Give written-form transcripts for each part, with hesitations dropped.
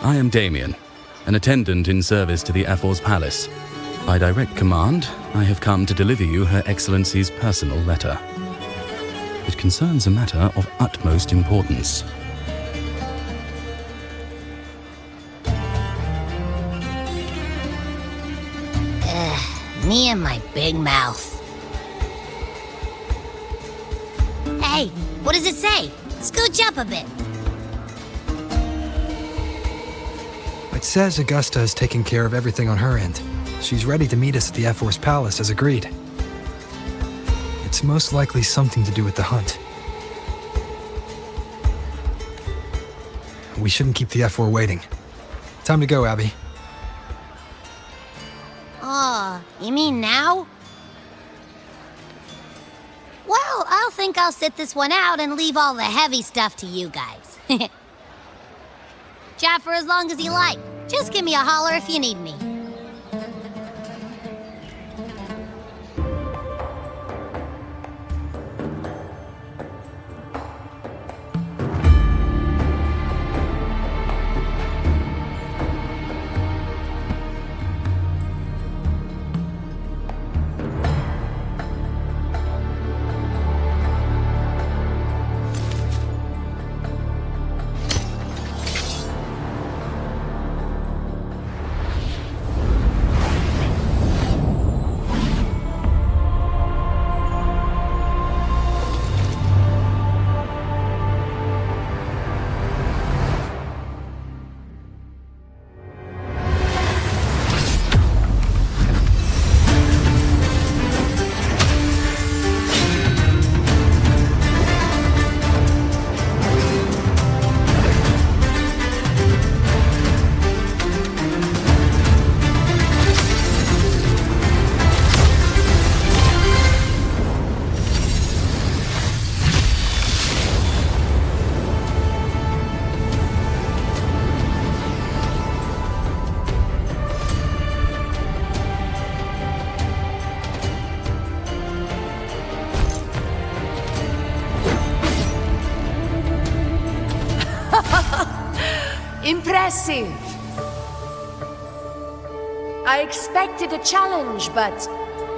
I am Damien, an attendant in service to the Ephor's palace. By direct command, I have come to deliver you Her Excellency's personal letter. It concerns a matter of utmost importance. Me and my big mouth. Hey, what does it say? Scooch up a bit. It says Augusta is taking care of everything on her end. She's ready to meet us at the Ephor's palace as agreed. It's most likely something to do with the hunt. We shouldn't keep the Ephor waiting. Time to go, Abby. You mean now? Well, I'll think I'll sit this one out and leave all the heavy stuff to you guys. Chat for as long as you like. Just give me a holler if you need me. Impressive! I expected a challenge, but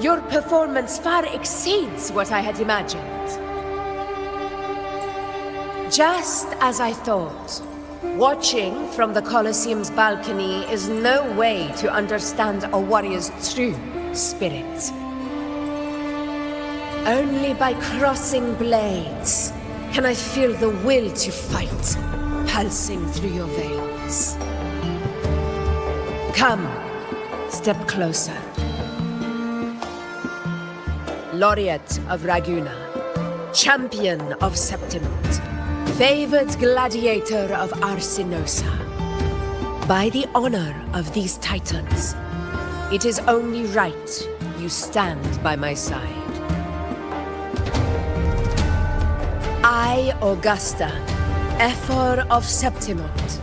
your performance far exceeds what I had imagined. Just as I thought, watching from the Colosseum's balcony is no way to understand a warrior's true spirit. Only by crossing blades can I feel the will to fight pulsing through your veins. Come, step closer. Laureate of Raguna, champion of Septimont, favored gladiator of Arsinosa. By the honor of these titans, it is only right you stand by my side. I, Augusta, Ephor of Septimont,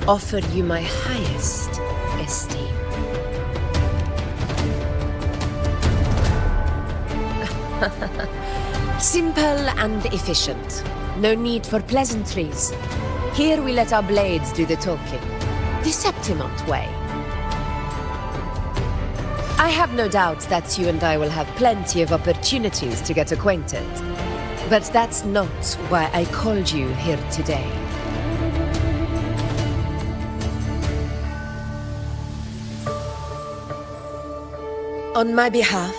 offer you my highest esteem. Simple and efficient. No need for pleasantries. Here we let our blades do the talking. The Septimont way. I have no doubt that you and I will have plenty of opportunities to get acquainted. But that's not why I called you here today. On my behalf,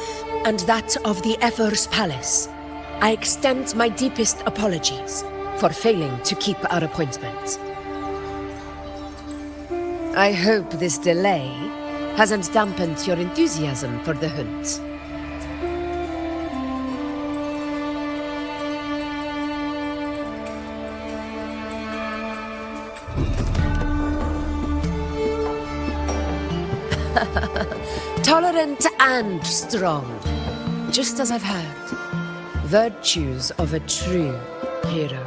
and that of the Ephor's palace, I extend my deepest apologies for failing to keep our appointment. I hope this delay hasn't dampened your enthusiasm for the hunt. Tolerant and strong, just as I've heard. Virtues of a true hero.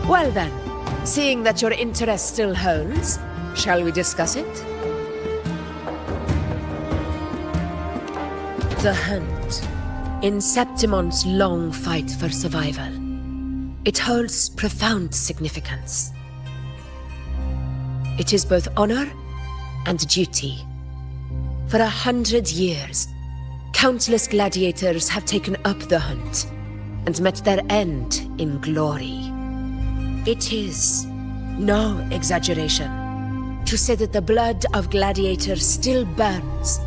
Well then, seeing that your interest still holds, shall we discuss it? The hunt, in Septimont's long fight for survival. It holds profound significance. It is both honor and duty. For 100 years, countless gladiators have taken up the hunt and met their end in glory. It is no exaggeration to say that the blood of gladiators still burns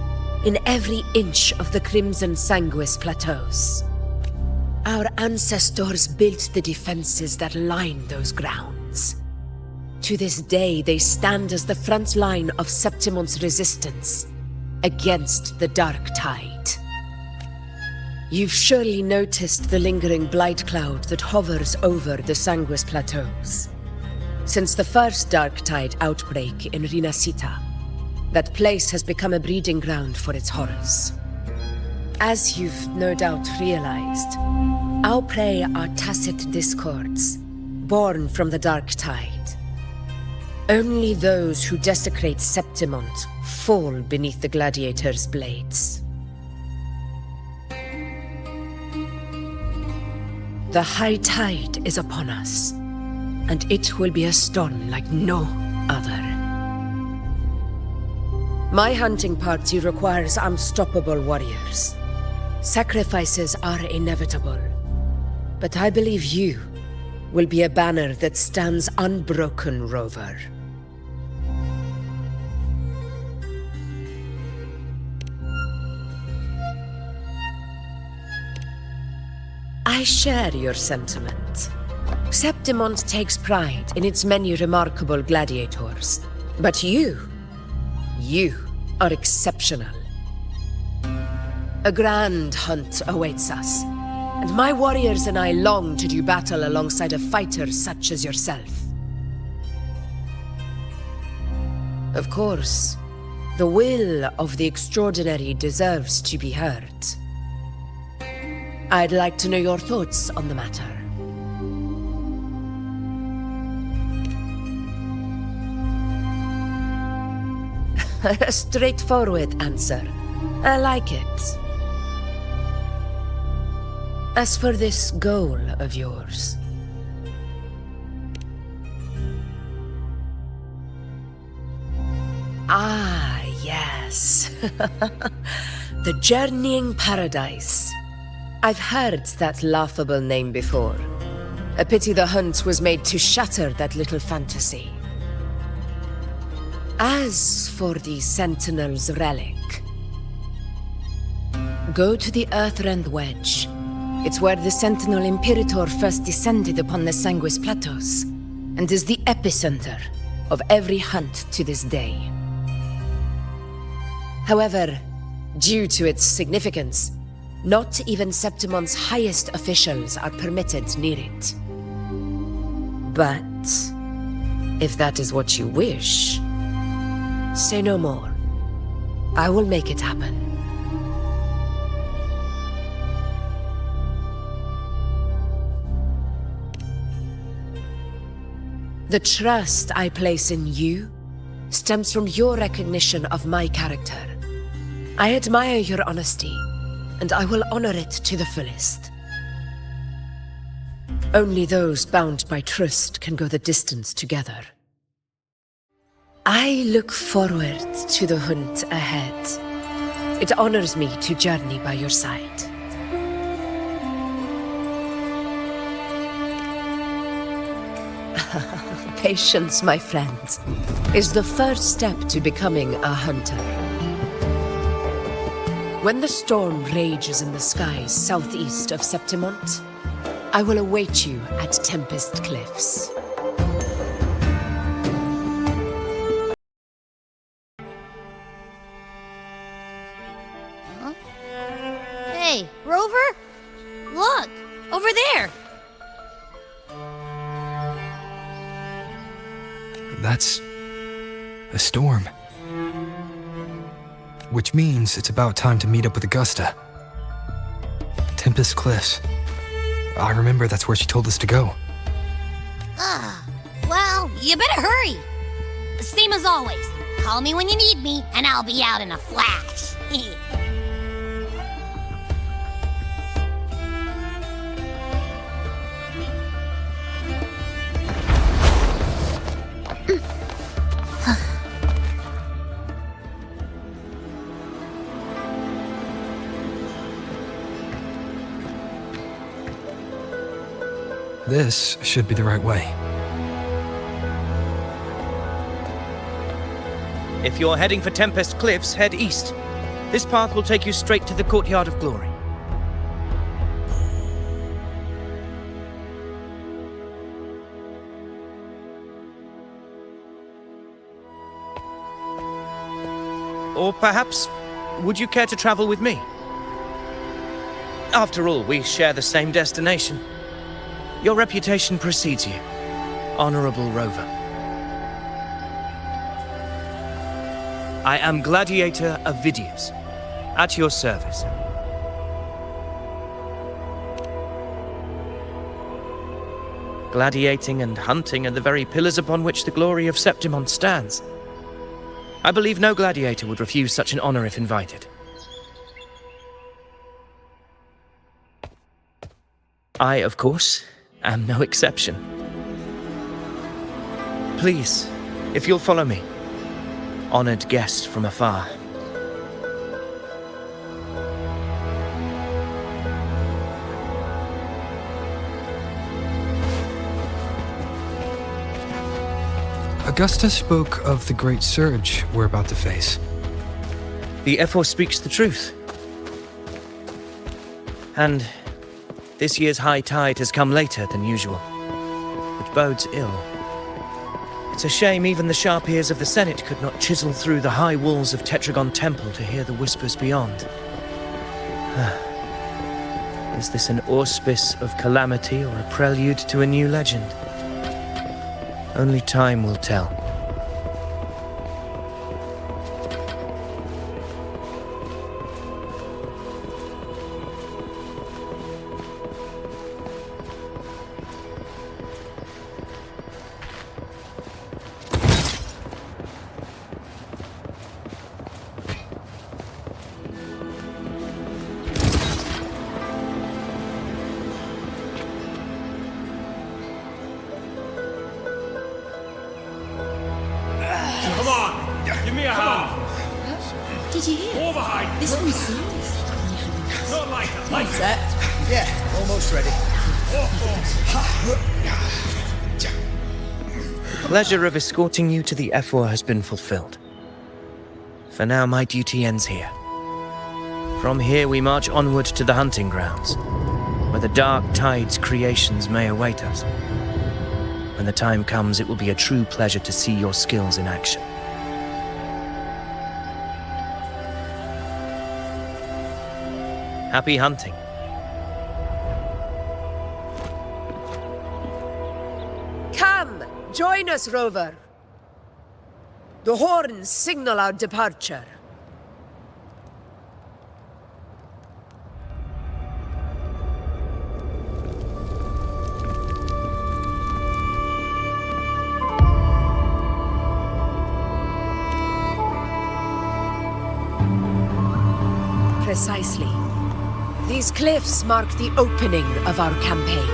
in every inch of the Crimson Sanguis plateaus. Our ancestors built the defenses that line those grounds. To this day, they stand as the front line of Septimon's resistance against the Dark Tide. You've surely noticed the lingering blight cloud that hovers over the Sanguis plateaus. Since the first Dark Tide outbreak in Rinascita, that place has become a breeding ground for its horrors. As you've no doubt realized, our prey are tacit discords, born from the Dark Tide. Only those who desecrate Septimont fall beneath the gladiators' blades. The high tide is upon us, and it will be a storm like no other. My hunting party requires unstoppable warriors. Sacrifices are inevitable, but I believe you will be a banner that stands unbroken, Rover. I share your sentiment. Septimont takes pride in its many remarkable gladiators, but you are exceptional. A grand hunt awaits us, and my warriors and I long to do battle alongside a fighter such as yourself. Of course, the will of the extraordinary deserves to be heard. I'd like to know your thoughts on the matter. A straightforward answer. I like it. As for this goal of yours, yes. The Journeying Paradise. I've heard that laughable name before. A pity the hunt was made to shatter that little fantasy. As for the Sentinel's relic, go to the Earthrend Wedge. It's where the Sentinel Imperator first descended upon the Sanguis Plateaus, and is the epicenter of every hunt to this day. However, due to its significance, not even Septimon's highest officials are permitted near it. But if that is what you wish, say no more. I will make it happen. The trust I place in you stems from your recognition of my character. I admire your honesty, and I will honor it to the fullest. Only those bound by trust can go the distance together. I look forward to the hunt ahead. It honors me to journey by your side. Patience, my friend, is the first step to becoming a hunter. When the storm rages in the skies southeast of Septimont, I will await you at Tempest Cliffs. Huh? Hey, Rover? Look! Over there! That's a storm. Which means it's about time to meet up with Augusta. Tempest Cliffs. I remember that's where she told us to go. Well, you better hurry. Same as always. Call me when you need me, and I'll be out in a flash. This should be the right way. If you're heading for Tempest Cliffs, head east. This path will take you straight to the Courtyard of Glory. Or perhaps, would you care to travel with me? After all, we share the same destination. Your reputation precedes you, Honorable Rover. I am Gladiator Avidius, at your service. Gladiating and hunting are the very pillars upon which the glory of Septimon stands. I believe no gladiator would refuse such an honor if invited. I, of course, am no exception. Please, if you'll follow me, honored guest from afar. Augusta spoke of the great surge we're about to face. The Ephor speaks the truth. And this year's high tide has come later than usual, which bodes ill. It's a shame even the sharp ears of the Senate could not chisel through the high walls of Tetragon Temple to hear the whispers beyond. Is this an auspice of calamity or a prelude to a new legend? Only time will tell. Come on, give me a hand. Did you hear? Overhide. This one's serious. Not like that. One sec. Yeah, almost ready. The pleasure of escorting you to the Ephor has been fulfilled. For now, my duty ends here. From here, we march onward to the hunting grounds, where the dark tide's creations may await us. When the time comes, it will be a true pleasure to see your skills in action. Happy hunting. Come, join us, Rover. The horns signal our departure. Precisely. These cliffs mark the opening of our campaign.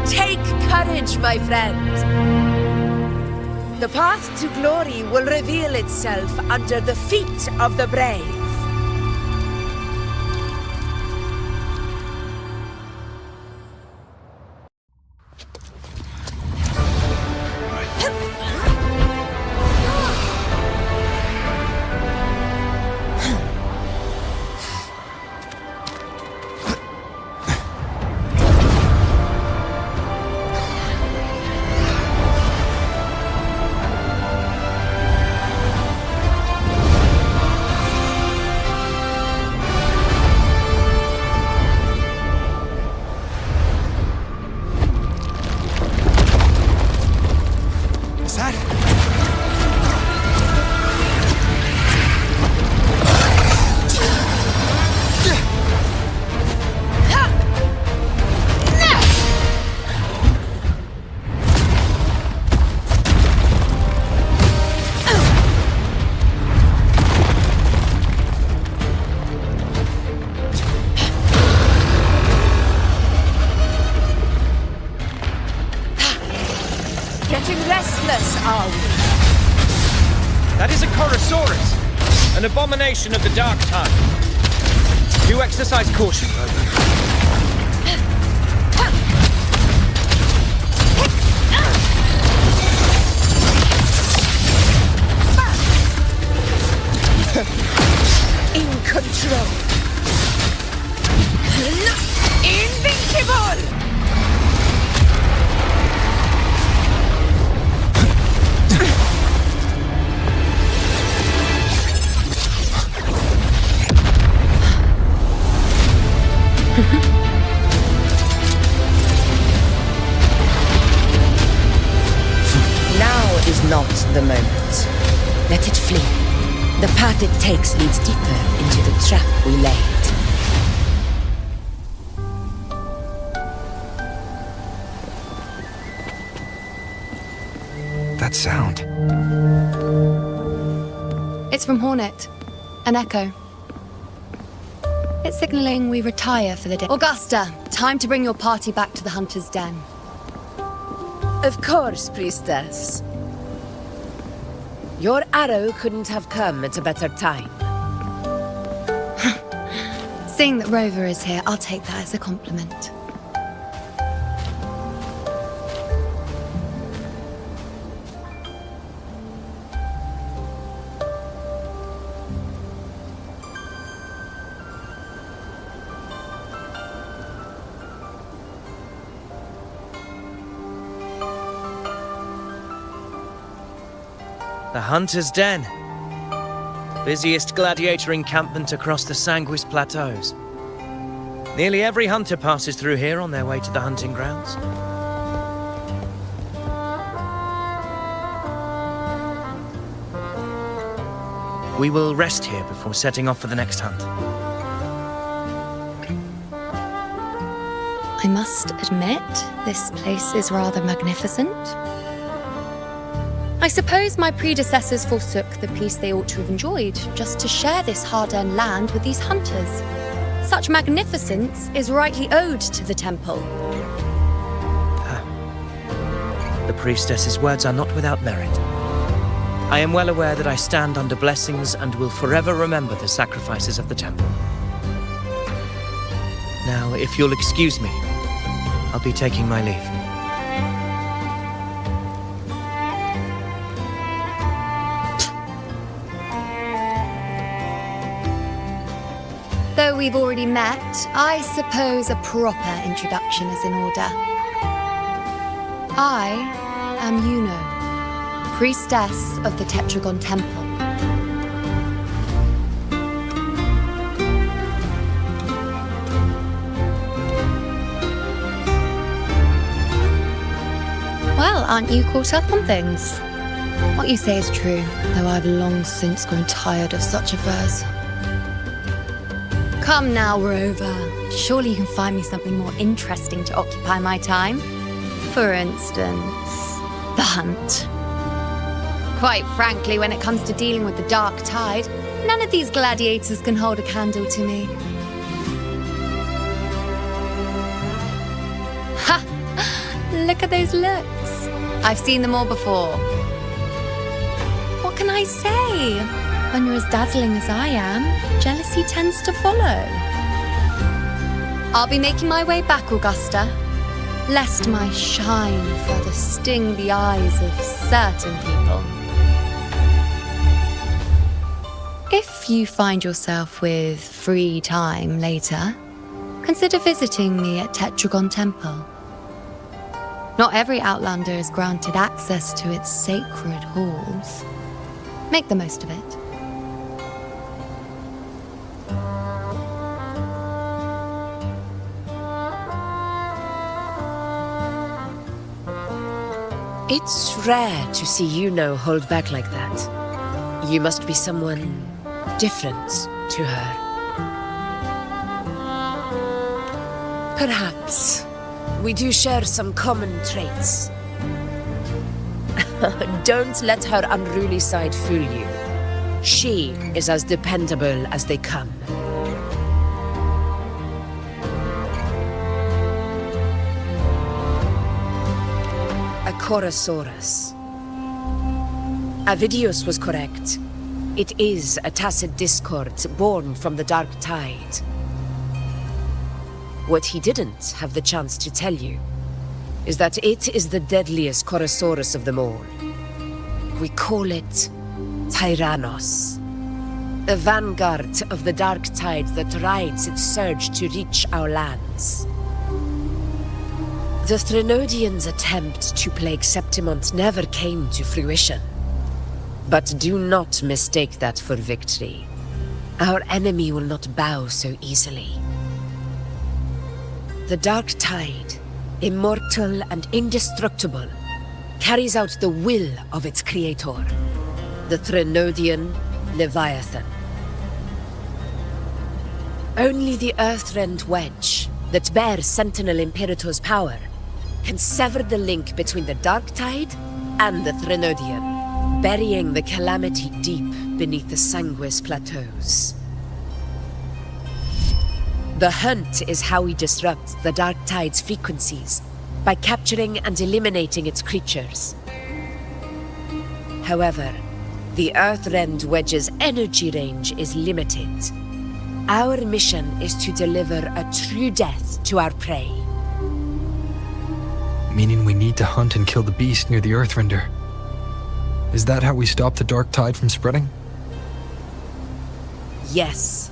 Take courage, my friend. The path to glory will reveal itself under the feet of the brave. restless are we? That is a Chorosaurus, an abomination of the Dark Tide. Do exercise caution, Rover. In control. Invincible! Now is not the moment. Let it flee. The path it takes leads deeper into the trap we laid. That sound. It's from Hornet. An echo. It's signaling we retire for the day. Augusta, time to bring your party back to the Hunter's Den. Of course, priestess. Your arrow couldn't have come at a better time. Seeing that Rover is here, I'll take that as a compliment. The Hunter's Den. Busiest gladiator encampment across the Sanguis Plateaus. Nearly every hunter passes through here on their way to the hunting grounds. We will rest here before setting off for the next hunt. I must admit, this place is rather magnificent. I suppose my predecessors forsook the peace they ought to have enjoyed just to share this hard-earned land with these hunters. Such magnificence is rightly owed to the temple. The priestess's words are not without merit. I am well aware that I stand under blessings and will forever remember the sacrifices of the temple. Now, if you'll excuse me, I'll be taking my leave. Though we've already met, I suppose a proper introduction is in order. I am Yuno, priestess of the Tetragon Temple. Well, aren't you caught up on things? What you say is true, though I've long since grown tired of such affairs. Come now, Rover. Surely you can find me something more interesting to occupy my time. For instance, the hunt. Quite frankly, when it comes to dealing with the Dark Tide, none of these gladiators can hold a candle to me. Ha! Look at those looks. I've seen them all before. What can I say? When you're as dazzling as I am, jealousy tends to follow. I'll be making my way back, Augusta, lest my shine further sting the eyes of certain people. If you find yourself with free time later, consider visiting me at Tetragon Temple. Not every Outlander is granted access to its sacred halls. Make the most of it. It's rare to see Yuno hold back like that. You must be someone different to her. Perhaps we do share some common traits. Don't let her unruly side fool you. She is as dependable as they come. A Chorosaurus, Avidius was correct. It is a tacit discord born from the Dark Tide. What he didn't have the chance to tell you is that it is the deadliest Chorosaurus of them all. We call it Tyrannos. The vanguard of the Dark Tide that rides its surge to reach our lands. The Threnodians' attempt to plague Septimont never came to fruition. But do not mistake that for victory. Our enemy will not bow so easily. The Dark Tide, immortal and indestructible, carries out the will of its creator, the Threnodian Leviathan. Only the Earthrend Wedge, that bears Sentinel Imperator's power, can sever the link between the Dark Tide and the Threnodian, burying the calamity deep beneath the Sanguis Plateaus. The hunt is how we disrupt the Dark Tide's frequencies, by capturing and eliminating its creatures. However, the Earthrend Wedge's energy range is limited. Our mission is to deliver a true death to our prey. Meaning we need to hunt and kill the beast near the Earthrender. Is that how we stop the Dark Tide from spreading? Yes,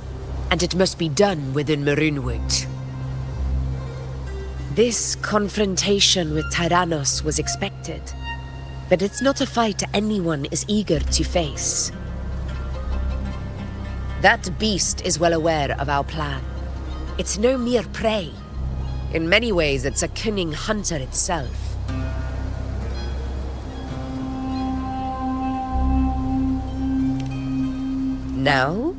and it must be done within Maroonwood. This confrontation with Tyrannos was expected, but it's not a fight anyone is eager to face. That beast is well aware of our plan. It's no mere prey. In many ways, it's a cunning hunter itself. Now,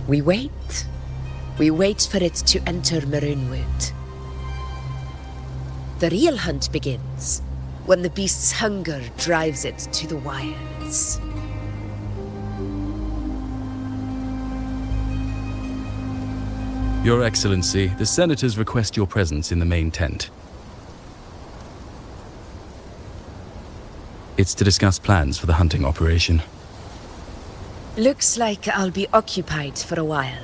we wait. We wait for it to enter Maroonwood. The real hunt begins when the beast's hunger drives it to the wilds. Your Excellency, the Senators request your presence in the main tent. It's to discuss plans for the hunting operation. Looks like I'll be occupied for a while.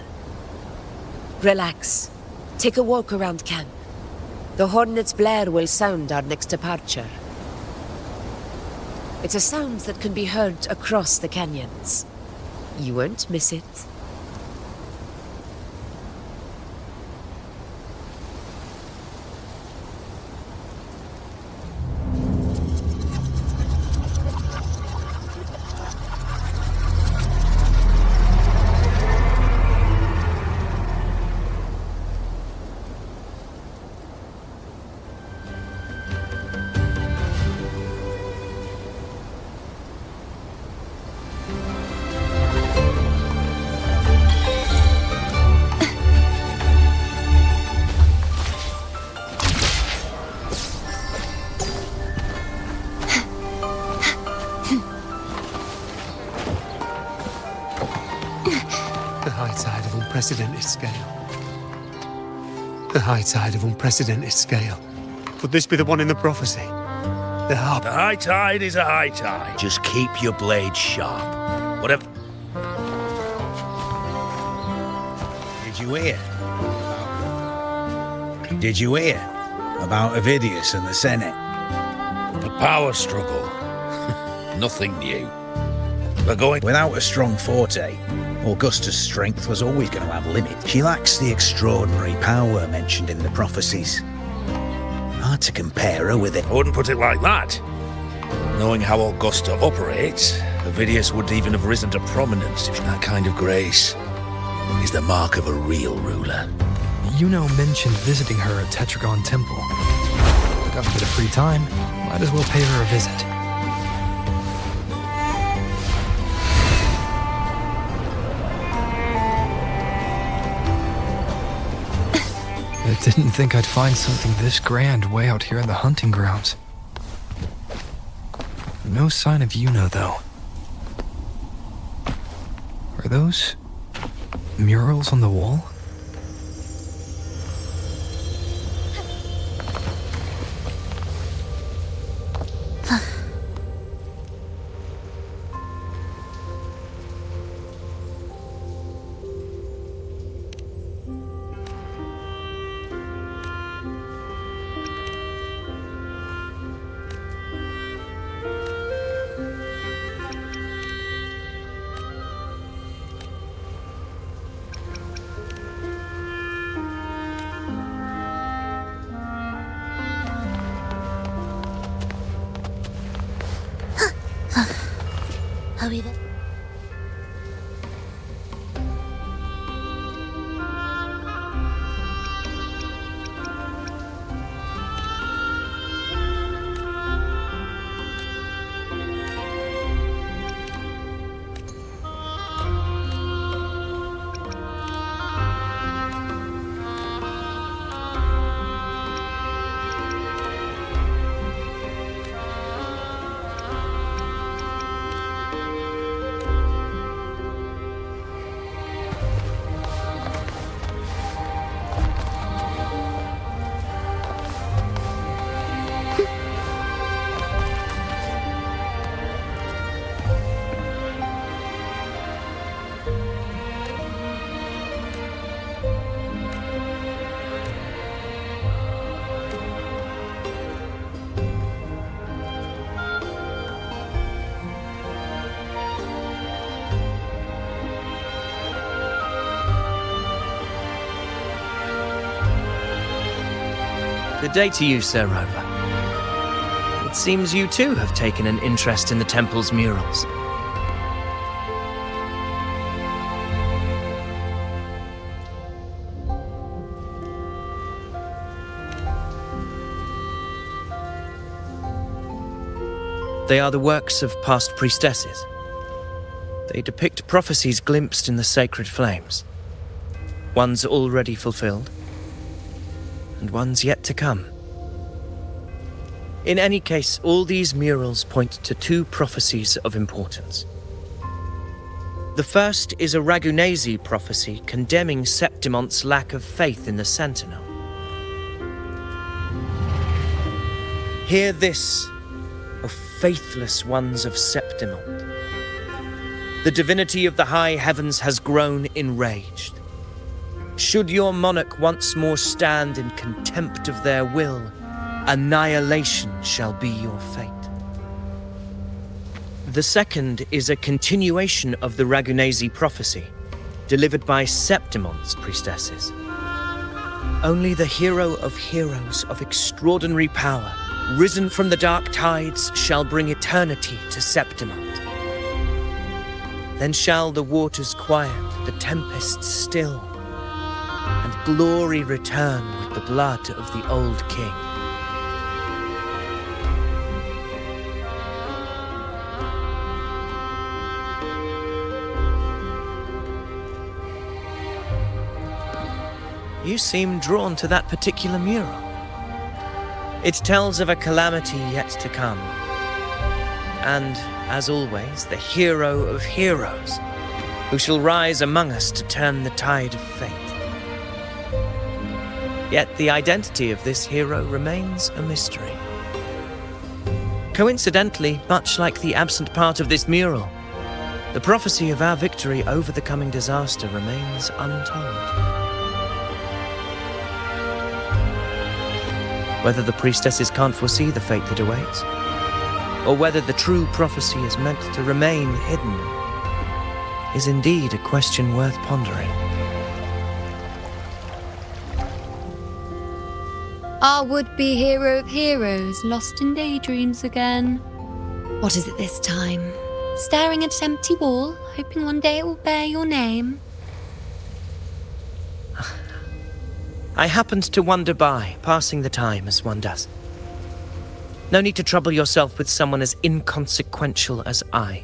Relax. Take a walk around camp. The hornet's blare will sound our next departure. It's a sound that can be heard across the canyons. You won't miss it. Unprecedented scale. The high tide of unprecedented scale. Could this be the one in the prophecy? The high tide is a high tide. Just keep your blade sharp. Whatever. Did you hear about Avidius and the Senate? The power struggle. Nothing new. We're going without a strong forte. Augusta's strength was always going to have limits. She lacks the extraordinary power mentioned in the prophecies. Hard to compare her with it. I wouldn't put it like that. Knowing how Augusta operates, Avidius wouldn't even have risen to prominence if that kind of grace is the mark of a real ruler. Yuno mentioned visiting her at Tetragon Temple. Got a bit of free time, might as well pay her a visit. I didn't think I'd find something this grand way out here in the hunting grounds. No sign of Yuno, though. Are those murals on the wall? I'll be there. Good day to you, Sir Rover. It seems you too have taken an interest in the temple's murals. They are the works of past priestesses. They depict prophecies glimpsed in the sacred flames. Ones already fulfilled, and ones yet to come. In any case, all these murals point to two prophecies of importance. The first is a Ragunasi prophecy condemning Septimonte's lack of faith in the Sentinel. Hear this, O faithless ones of Septimont. The divinity of the high heavens has grown enraged. Should your monarch once more stand in contempt of their will, annihilation shall be your fate. The second is a continuation of the Ragunasi prophecy, delivered by Septimonte's priestesses. Only the hero of heroes of extraordinary power, risen from the dark tides, shall bring eternity to Septimont. Then shall the waters quiet, the tempests still, and glory return with the blood of the old king. You seem drawn to that particular mural. It tells of a calamity yet to come. And, as always, the hero of heroes, who shall rise among us to turn the tide of fate. Yet the identity of this hero remains a mystery. Coincidentally, much like the absent part of this mural, the prophecy of our victory over the coming disaster remains untold. Whether the priestesses can't foresee the fate that awaits, or whether the true prophecy is meant to remain hidden, is indeed a question worth pondering. Our would-be hero of heroes, lost in daydreams again. What is it this time? Staring at an empty wall, hoping one day it will bear your name? I happened to wander by, passing the time as one does. No need to trouble yourself with someone as inconsequential as I,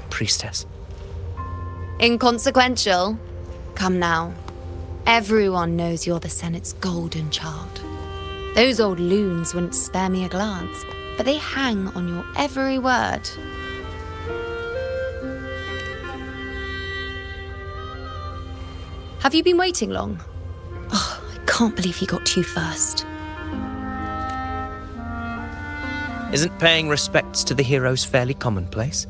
priestess. Inconsequential? Come now. Everyone knows you're the Senate's golden child. Those old loons wouldn't spare me a glance, but they hang on your every word. Have you been waiting long? Oh, I can't believe he got to you first. Isn't paying respects to the heroes fairly commonplace?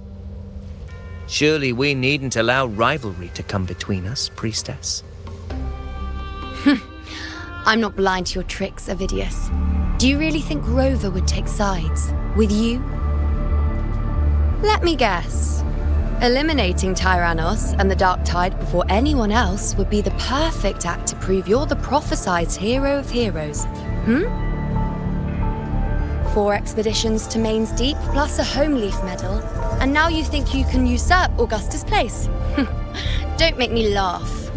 Surely we needn't allow rivalry to come between us, priestess. I'm not blind to your tricks, Avidius. Do you really think Rover would take sides with you? Let me guess. Eliminating Tyrannos and the Dark Tide before anyone else would be the perfect act to prove you're the prophesied hero of heroes. 4 expeditions to Maine's Deep, plus a home leaf medal, and now you think you can usurp Augusta's place? Don't make me laugh.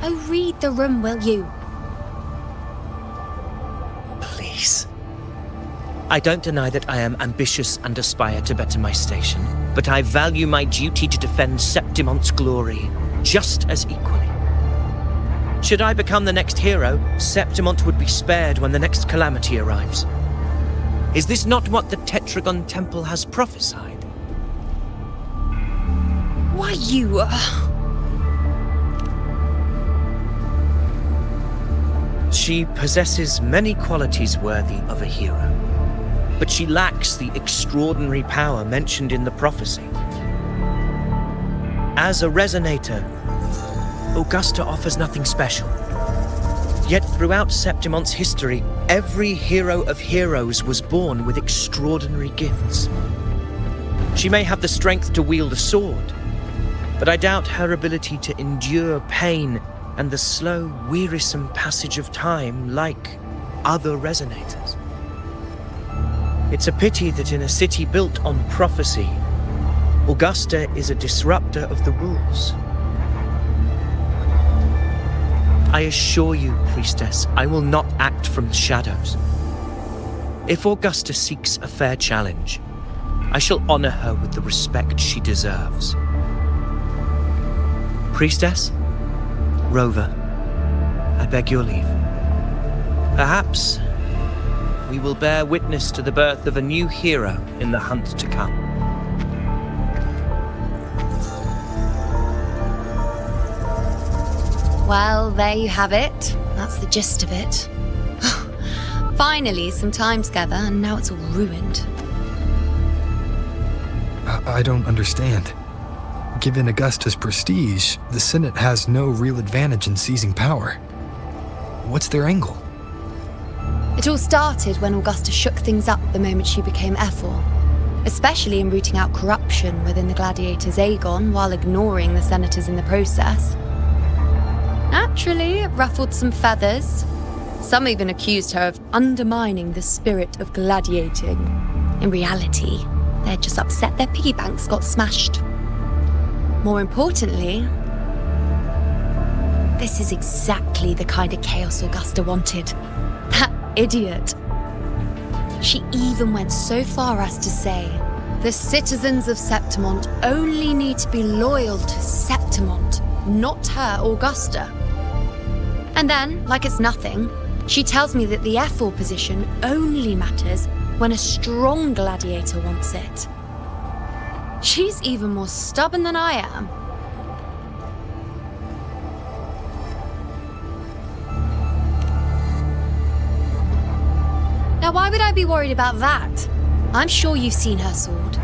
Oh, read the room, will you? Please. I don't deny that I am ambitious and aspire to better my station, but I value my duty to defend Septimont's glory just as equally. Should I become the next hero, Septimont would be spared when the next calamity arrives. Is this not what the Tetragon Temple has prophesied? Why, you... She possesses many qualities worthy of a hero, but she lacks the extraordinary power mentioned in the prophecy. As a resonator, Augusta offers nothing special. Yet throughout Septimont's history, every hero of heroes was born with extraordinary gifts. She may have the strength to wield a sword, but I doubt her ability to endure pain and the slow, wearisome passage of time like other resonators. It's a pity that in a city built on prophecy, Augusta is a disruptor of the rules. I assure you, Priestess, I will not act from the shadows. If Augusta seeks a fair challenge, I shall honor her with the respect she deserves. Priestess? Rover, I beg your leave. Perhaps we will bear witness to the birth of a new hero in the hunt to come. Well, there you have it. That's the gist of it. Finally, some time together, and now it's all ruined. I don't understand. Given Augusta's prestige, the Senate has no real advantage in seizing power. What's their angle? It all started when Augusta shook things up the moment she became Ephor, especially in rooting out corruption within the gladiators' Aegon while ignoring the senators in the process. Naturally, it ruffled some feathers. Some even accused her of undermining the spirit of gladiating. In reality, they're just upset their piggy banks got smashed. More importantly, this is exactly the kind of chaos Augusta wanted. That idiot. She even went so far as to say, the citizens of Septimont only need to be loyal to Septimont, not her Augusta. And then, like it's nothing, she tells me that the Ephor position only matters when a strong gladiator wants it. She's even more stubborn than I am. Now, why would I be worried about that? I'm sure you've seen her sword.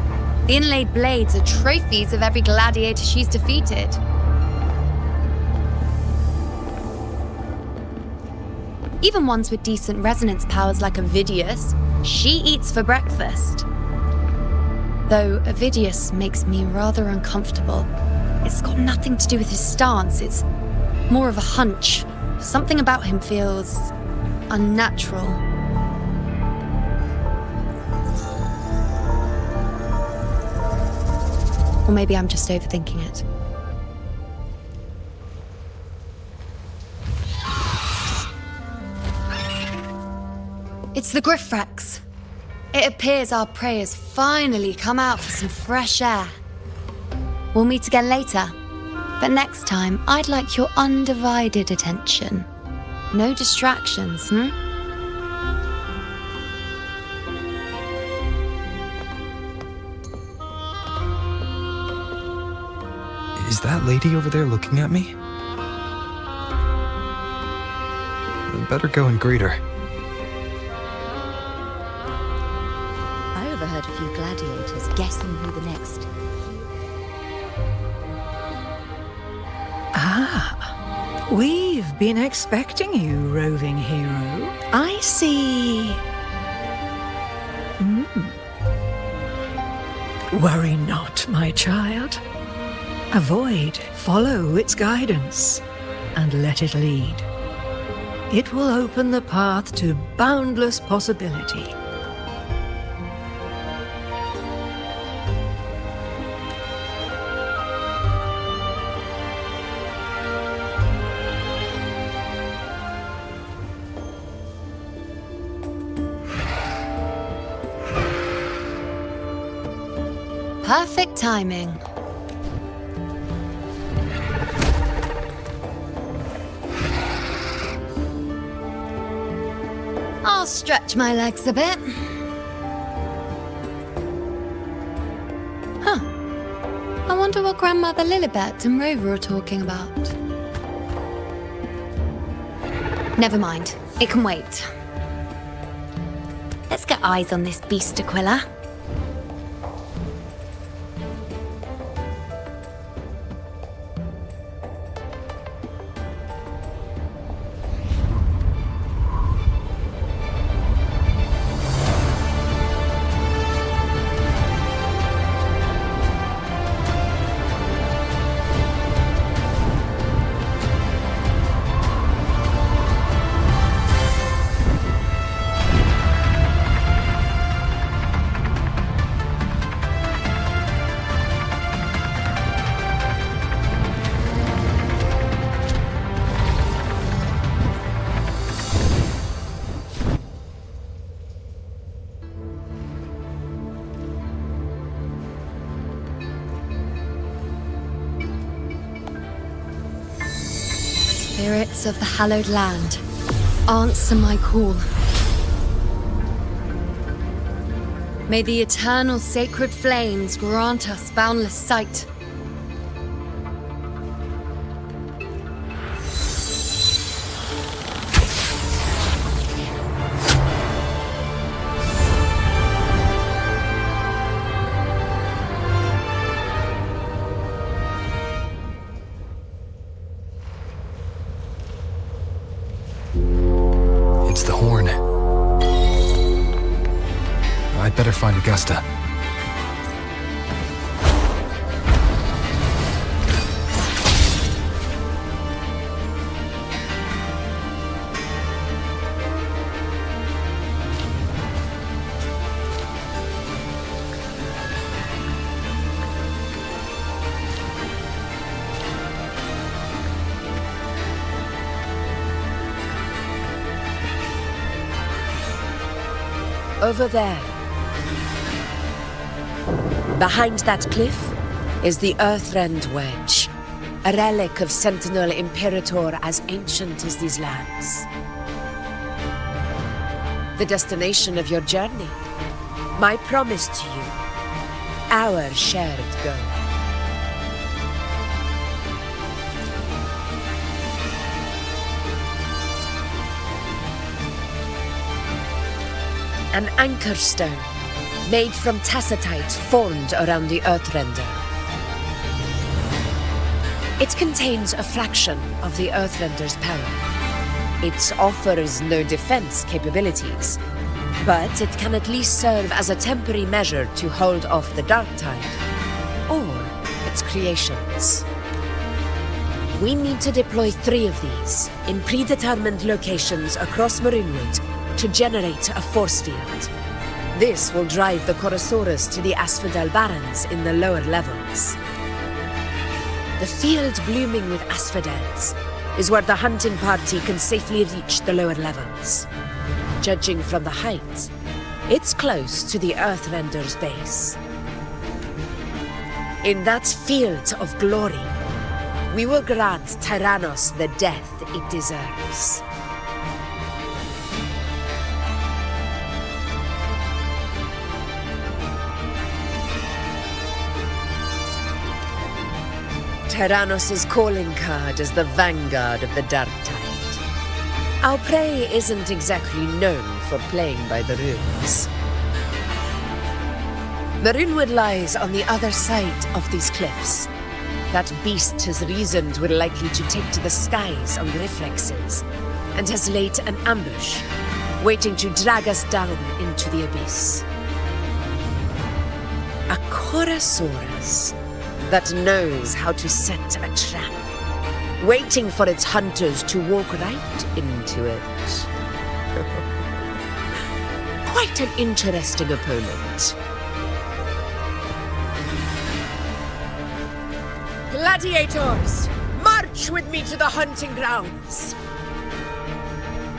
The inlaid blades are trophies of every gladiator she's defeated. Even ones with decent resonance powers like Avidius, she eats for breakfast. Though Avidius makes me rather uncomfortable. It's got nothing to do with his stance, it's more of a hunch. Something about him feels unnatural. Or maybe I'm just overthinking it. It's the Griffrax. It appears our prey has finally come out for some fresh air. We'll meet again later, but next time I'd like your undivided attention. No distractions, Is that lady over there looking at me? I better go and greet her. I overheard a few gladiators guessing who the next. Ah, we've been expecting you, roving hero. I see. Worry not, my child. Avoid, follow its guidance. and let it lead. It will open the path to boundless possibility. Perfect timing. I'll stretch my legs a bit. Huh. I wonder what Grandmother Lilibet and Rover are talking about. Never mind. It can wait. Let's get eyes on this beast, Aquila. Spirits of the hallowed land, answer my call. May the eternal sacred flames grant us boundless sight. It's the horn. I'd better find Augusta. Over there. Behind that cliff is the Earthrend Wedge, a relic of Sentinel Imperator as ancient as these lands. The destination of your journey, my promise to you, our shared goal. An anchor stone, made from tacitite formed around the Earthrender. It contains a fraction of the Earthrender's power. It offers no defense capabilities, but it can at least serve as a temporary measure to hold off the Dark Tide, or its creations. We need to deploy 3 of these in predetermined locations across Marinwood to generate a force field. This will drive the Chorosaurus to the Asphodel Barrens in the lower levels. The field blooming with asphodels is where the hunting party can safely reach the lower levels. Judging from the height, it's close to the Earthrender's base. In that field of glory, we will grant Tyrannos the death it deserves. Tyrannos' calling card is the vanguard of the Dark Tide. Our prey isn't exactly known for playing by the rules. Marinwood lies on the other side of these cliffs. That beast has reasoned we're likely to take to the skies on reflexes, and has laid an ambush, waiting to drag us down into the abyss. A Chorosaurus that knows how to set a trap. waiting for its hunters to walk right into it. Quite an interesting opponent. Gladiators, march with me to the hunting grounds.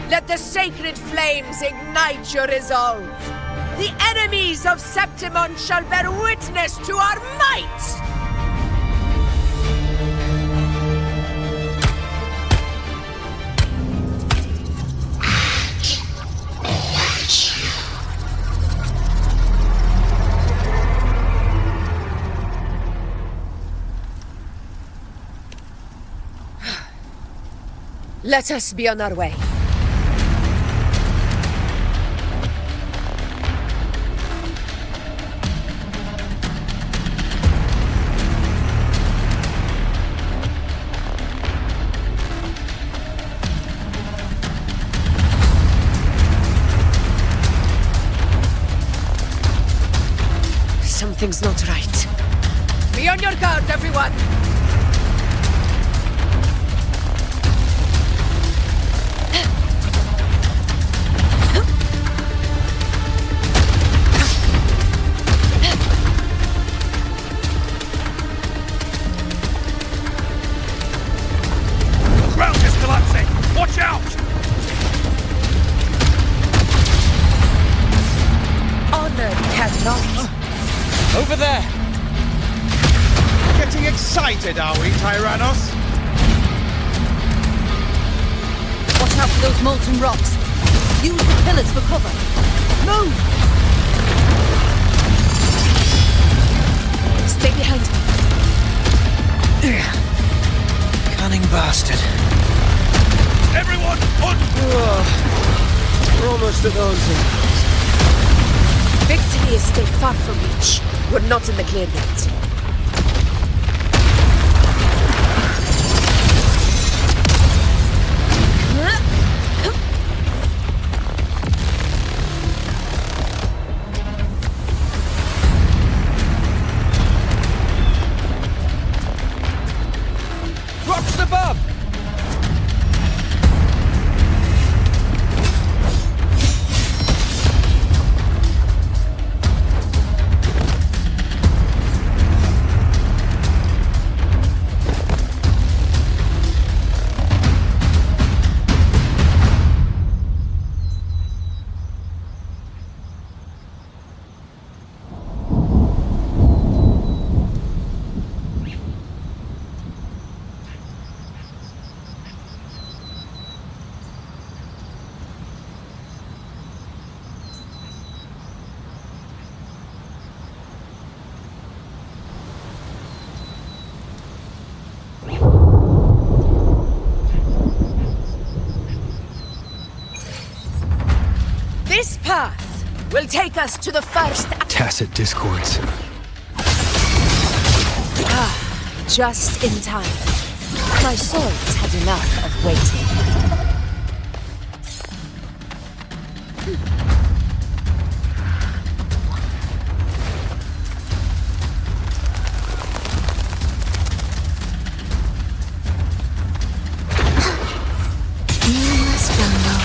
Let the sacred flames ignite your resolve. The enemies of Septimon shall bear witness to our might! Let us be on our way. Something's not right. Be on your guard, everyone! Over there! Getting excited, are we, Tyrannos? Watch out for those molten rocks. Use the pillars for cover. Move! Stay behind me. Cunning bastard. Everyone, on! We're almost at those. Victory is still far from reach. We're not in the clear yet. Rocks above! This path will take us to the first... Tacit discords. Just in time. My swords had enough of waiting. Endless jungle.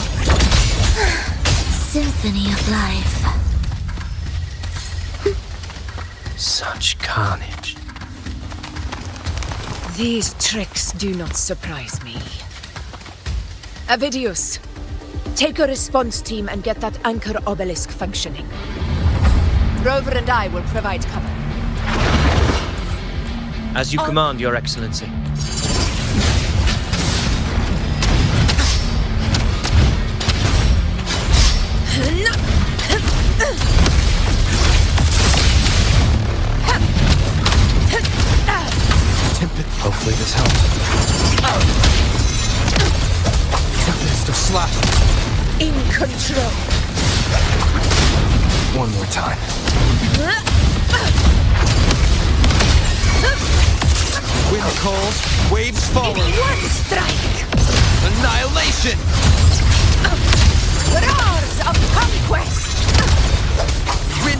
Symphony of life. Such carnage. These tricks do not surprise me. Avidius, take a response team and get that anchor obelisk functioning. Rover and I will provide cover. As you command, Your Excellency. Hopefully this helps. Tempest of Slash. In control. One more time. Wind calls, waves forward. In one strike. Annihilation! Roars of conquest.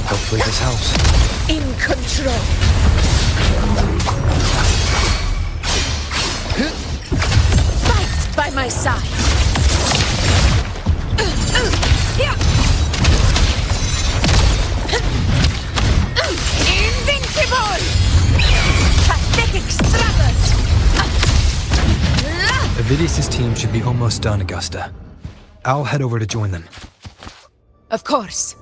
Hopefully this helps. In control. my side. Invincible! Pathetic struggles! Avidius' team should be almost done, Augusta. I'll head over to join them. Of course.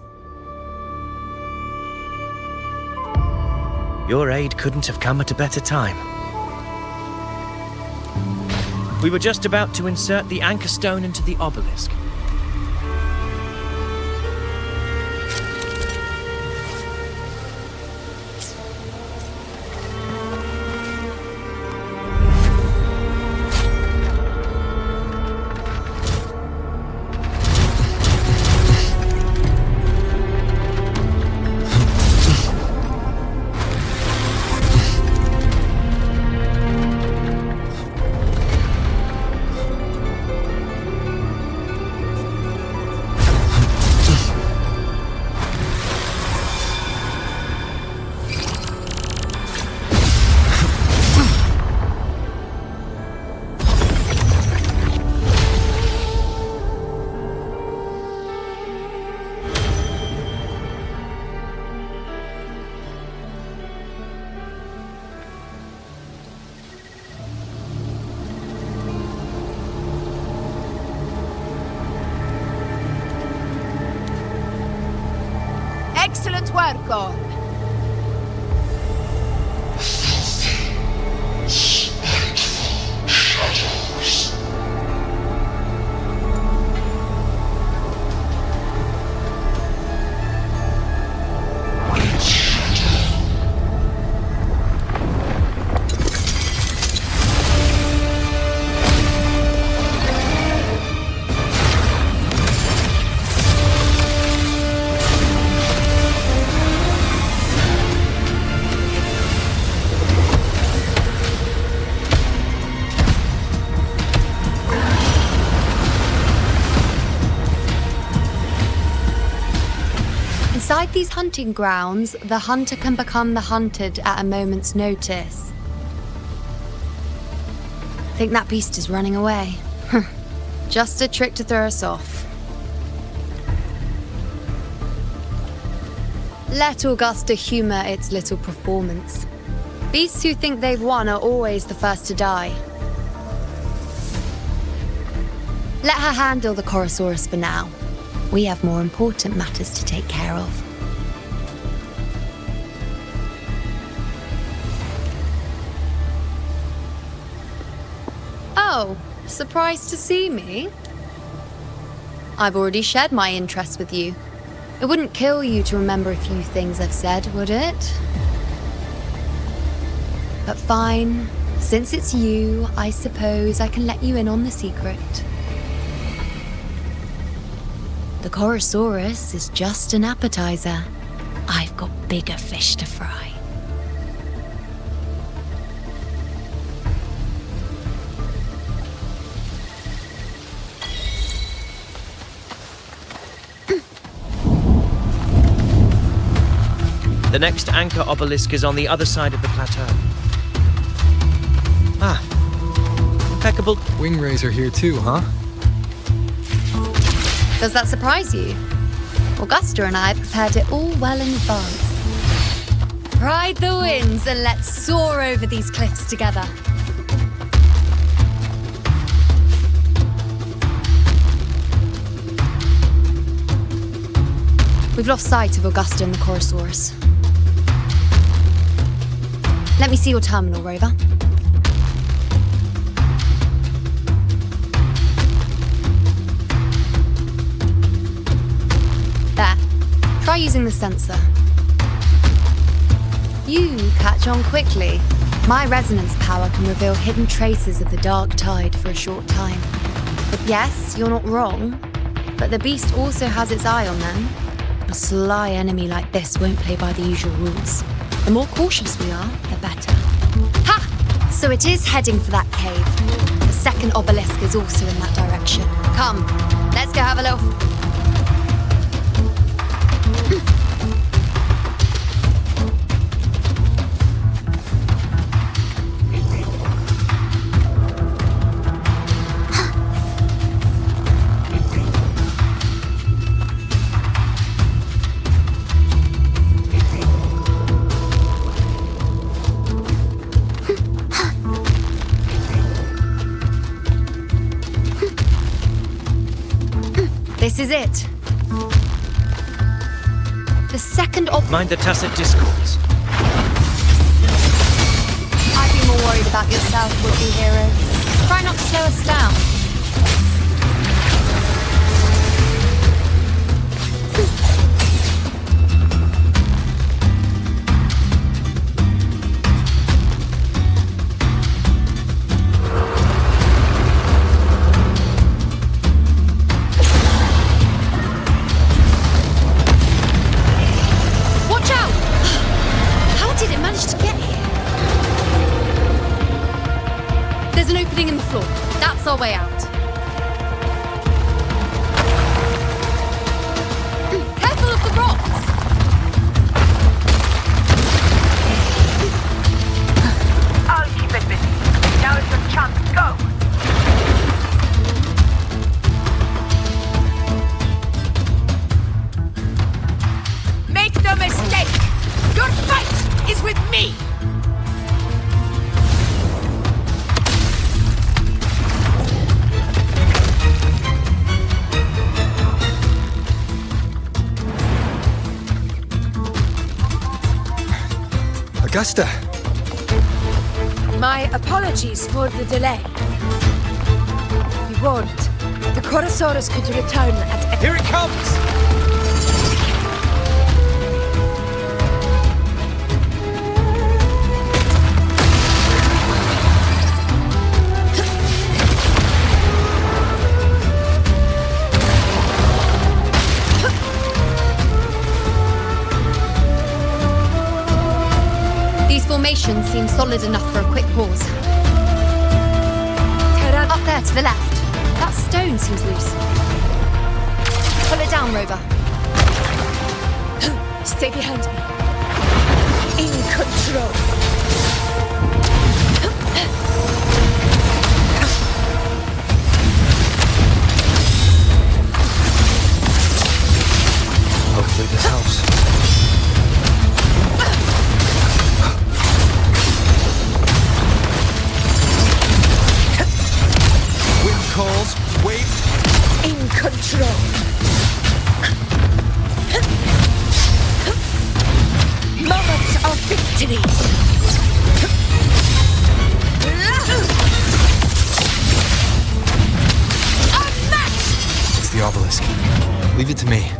Your aid couldn't have come at a better time. We were just about to insert the anchor stone into the obelisk. Excellent work, all. Inside these hunting grounds, the hunter can become the hunted at a moment's notice. Think that beast is running away? Just a trick to throw us off. Let Augusta humor its little performance. Beasts who think they've won are always the first to die. Let her handle the Chorosaurus for now. We have more important matters to take care of. Oh, surprised to see me? I've already shared my interest with you. It wouldn't kill you to remember a few things I've said, would it? But fine. Since it's you, I suppose I can let you in on the secret. The Chorosaurus is just an appetizer. I've got bigger fish to fry. The next anchor obelisk is on the other side of the plateau. Ah, impeccable. Wingrazor here too, huh? Does that surprise you? Augusta and I prepared it all well in advance. Ride the winds and let's soar over these cliffs together. We've lost sight of Augusta and the Chorosaurus. Let me see your terminal, Rover. There. Try using the sensor. You catch on quickly. My resonance power can reveal hidden traces of the dark tide for a short time. But yes, you're not wrong. But the beast also has its eye on them. A sly enemy like this won't play by the usual rules. The more cautious we are, the better. Ha! So it is heading for that cave. The second obelisk is also in that direction. Come, let's go have a look. it. The second Mind the tacit discords. I'd be more worried about yourself, would-be hero. Try not to slow us down. Watch out! How did it manage to get here? There's an opening in the floor. That's our way out. Careful of the rocks! I'll keep it busy. Now is your chance. Go! Make no mistake! Your fight is with me! Augusta! My apologies for the delay. We warned. The Chorosaurus could return at... Here it comes! These formations seem solid enough for a quick pause. Up there to the left. That stone seems loose. Pull it down, Rover. Stay behind me. In control. Hopefully this helps. Wind calls, wave. In control. Moment of victory. Unmatched! It's the obelisk. Leave it to me.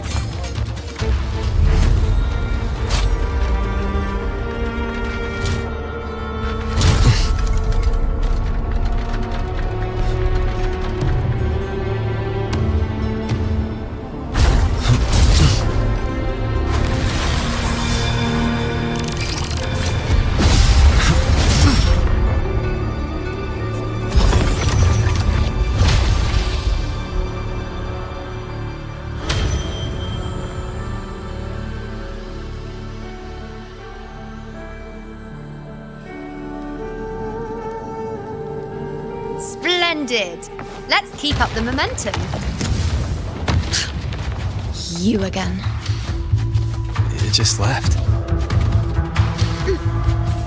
Splendid. Let's keep up the momentum. You again. It just left.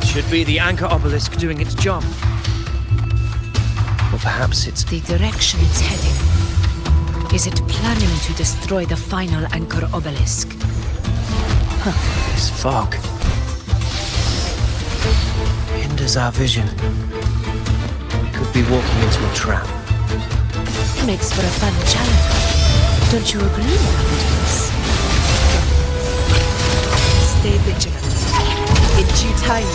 Should be the anchor obelisk doing its job. Or perhaps it's the direction it's heading. Is it planning to destroy the final anchor obelisk? This fog hinders our vision. We could be walking into a trap. Makes for a fun challenge. Don't you agree, Marcus? Stay vigilant. In due time,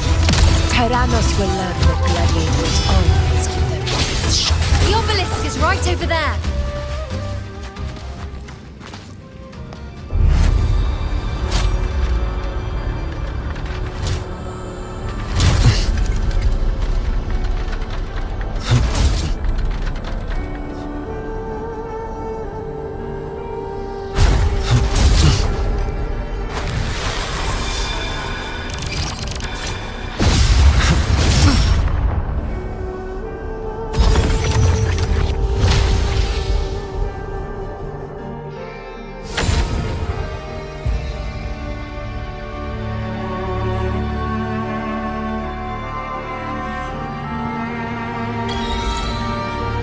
Tyrannos will learn that gladiators always keep their weapons sharp. The obelisk is right over there.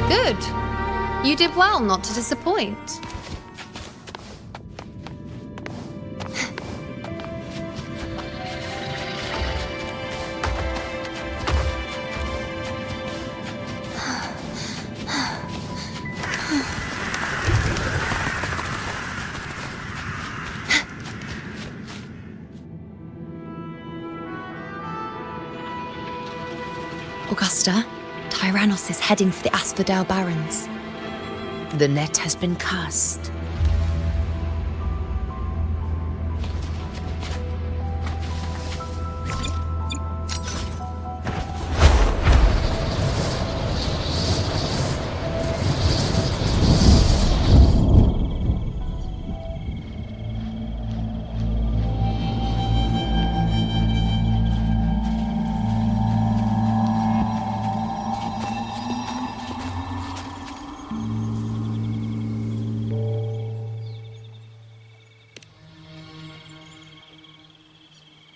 Good. You did well not to disappoint. Augusta, Tyrannos is heading for the Asphodel Barrens. The net has been cast.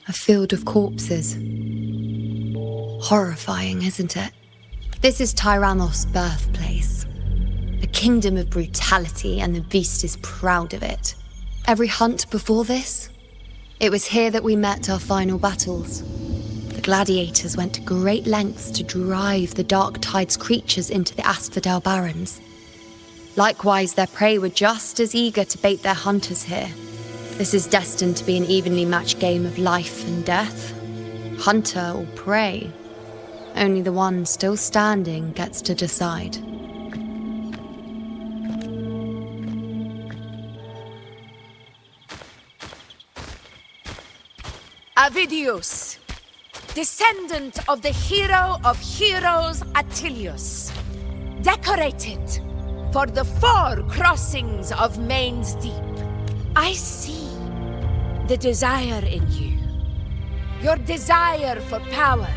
A field of corpses. Horrifying, isn't it? This is Tyrannos' birthplace. A kingdom of brutality, and the beast is proud of it. Every hunt before this, it was here that we met our final battles. The gladiators went to great lengths to drive the Dark Tide's creatures into the Asphodel Barrens. Likewise, their prey were just as eager to bait their hunters here. This is destined to be an evenly matched game of life and death. Hunter or prey. Only the one still standing gets to decide. Avidius, descendant of the hero of heroes Attilius, decorated for the 4 crossings of Main's Deep. I see the desire in you, your desire for power.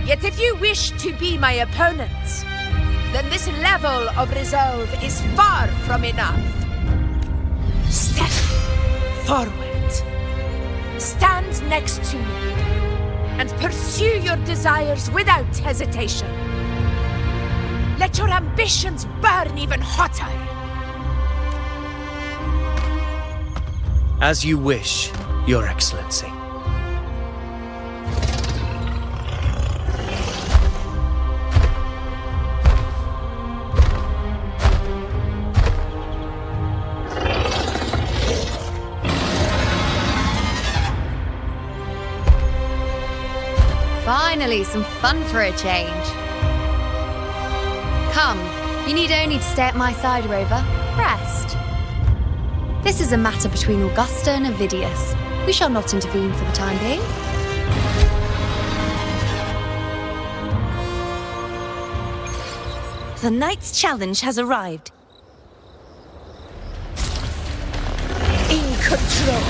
Yet if you wish to be my opponent, then this level of resolve is far from enough. Step forward. Stand next to me and pursue your desires without hesitation. Let your ambitions burn even hotter. As you wish, Your Excellency. Finally, some fun for a change. Come, you need only to stay at my side, Rover. Rest. This is a matter between Augusta and Avidius. We shall not intervene for the time being. The knight's challenge has arrived. In control.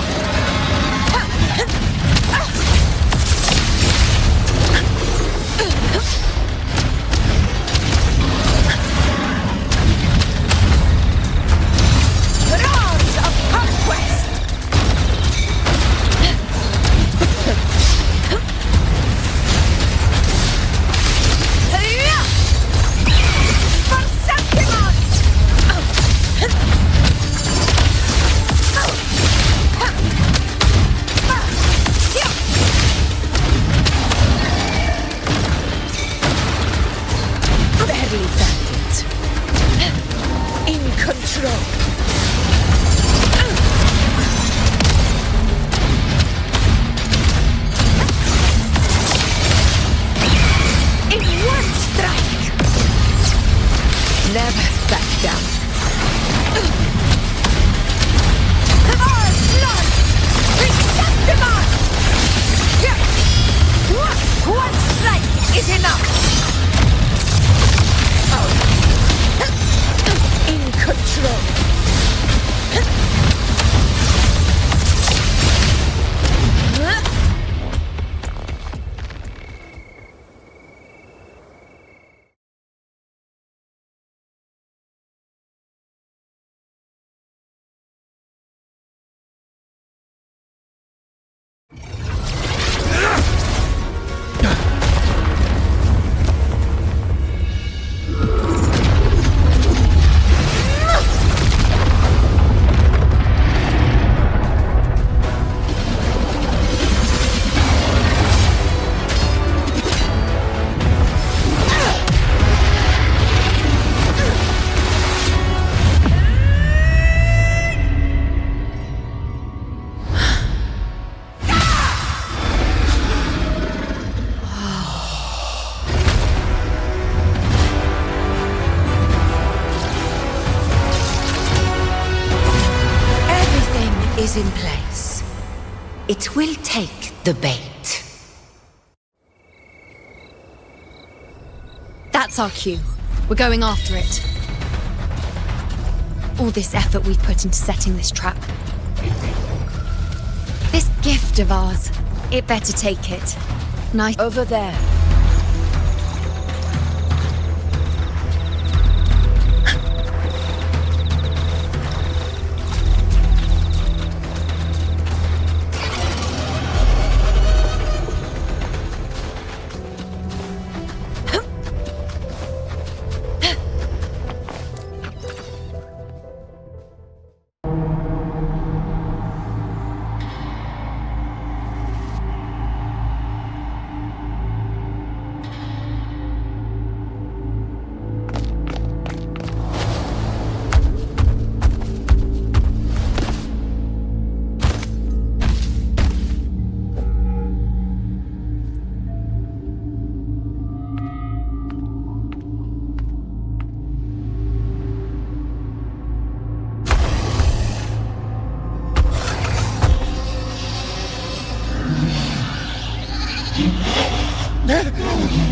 is in place. It will take the bait. That's our cue. We're going after it. All this effort we've put into setting this trap. This gift of ours, it better take it. Nice. Over there.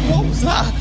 What was that?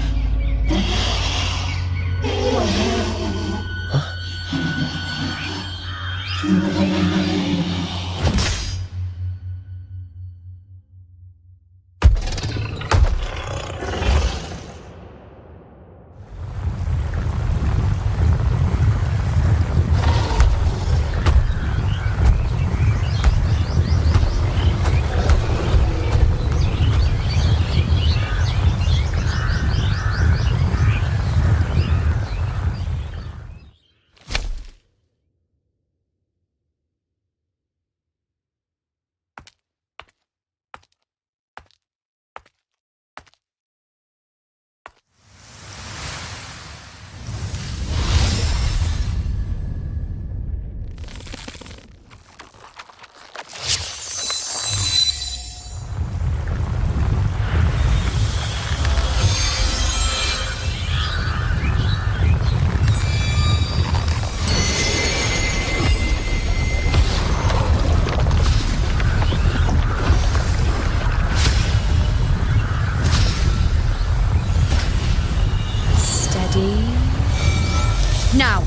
Now!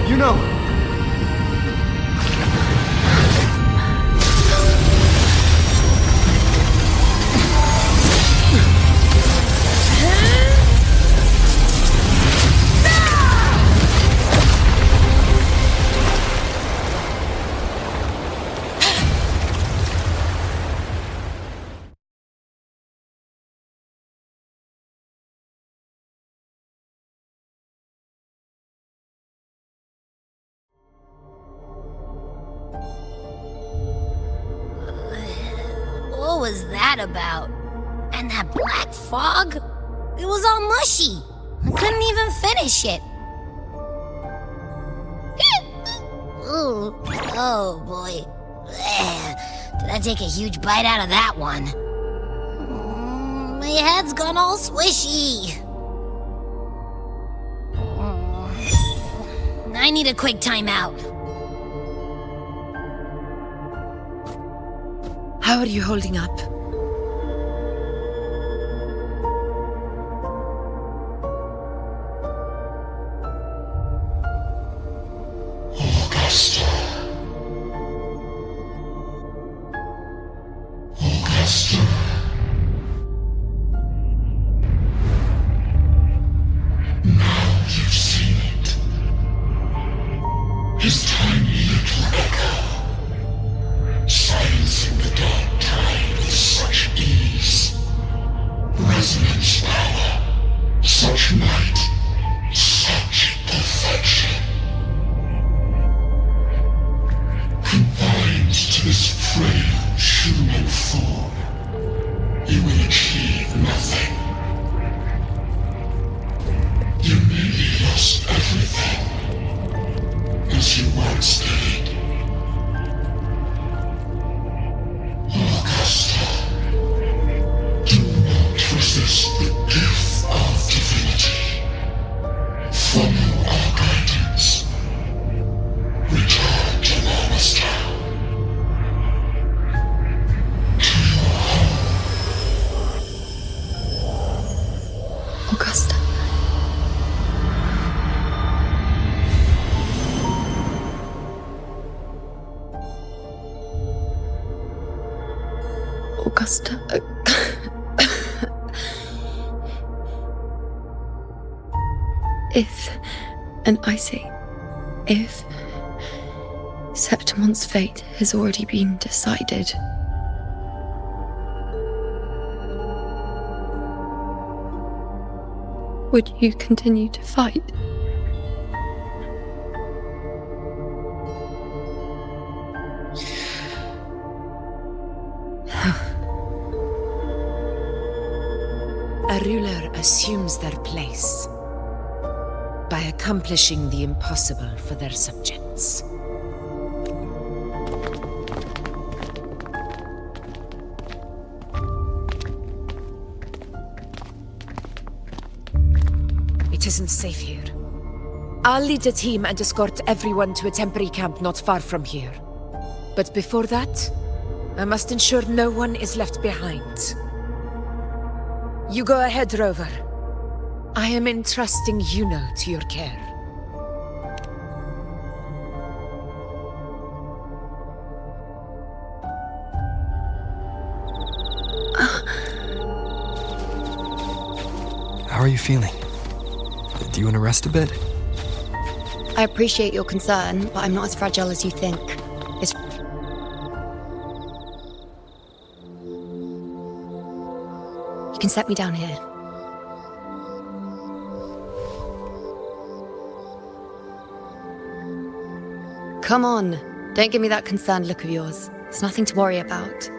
You know. What was that about? And that black fog? It was all mushy. I couldn't even finish it. Ooh, oh boy. Did I take a huge bite out of that one? My head's gone all swishy. I need a quick timeout. How are you holding up? Augusta. Augusta. Now you've seen it. His tiny little echo, silencing the dark tide with such ease. Resonance power, so Augusta. Augusta. If Septimon's fate has already been decided, would you continue to fight? A ruler assumes their place by accomplishing the impossible for their subjects. It isn't safe here. I'll lead a team and escort everyone to a temporary camp not far from here. But before that, I must ensure no one is left behind. You go ahead, Rover. I am entrusting Yuno to your care. How are you feeling? Do you want to rest a bit? I appreciate your concern, but I'm not as fragile as you think. You can set me down here. Come on, don't give me that concerned look of yours. It's nothing to worry about.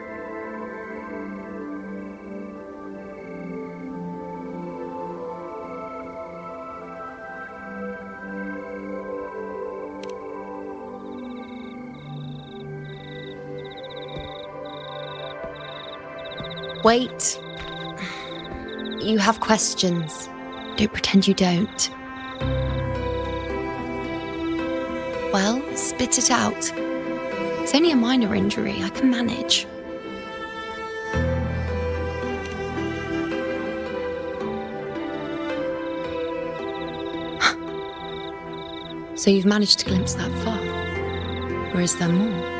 Wait. You have questions. Don't pretend you don't. Well, spit it out. It's only a minor injury. I can manage. So you've managed to glimpse that far? Or is there more?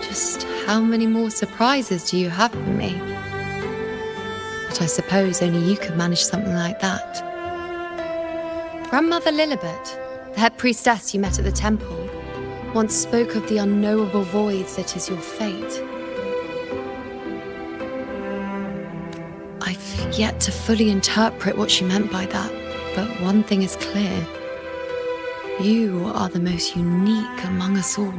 Just how many more surprises do you have for me? But I suppose only you could manage something like that. Grandmother Lilibet, the head priestess you met at the temple, once spoke of the unknowable void that is your fate. I've yet to fully interpret what she meant by that, but one thing is clear. You are the most unique among us all.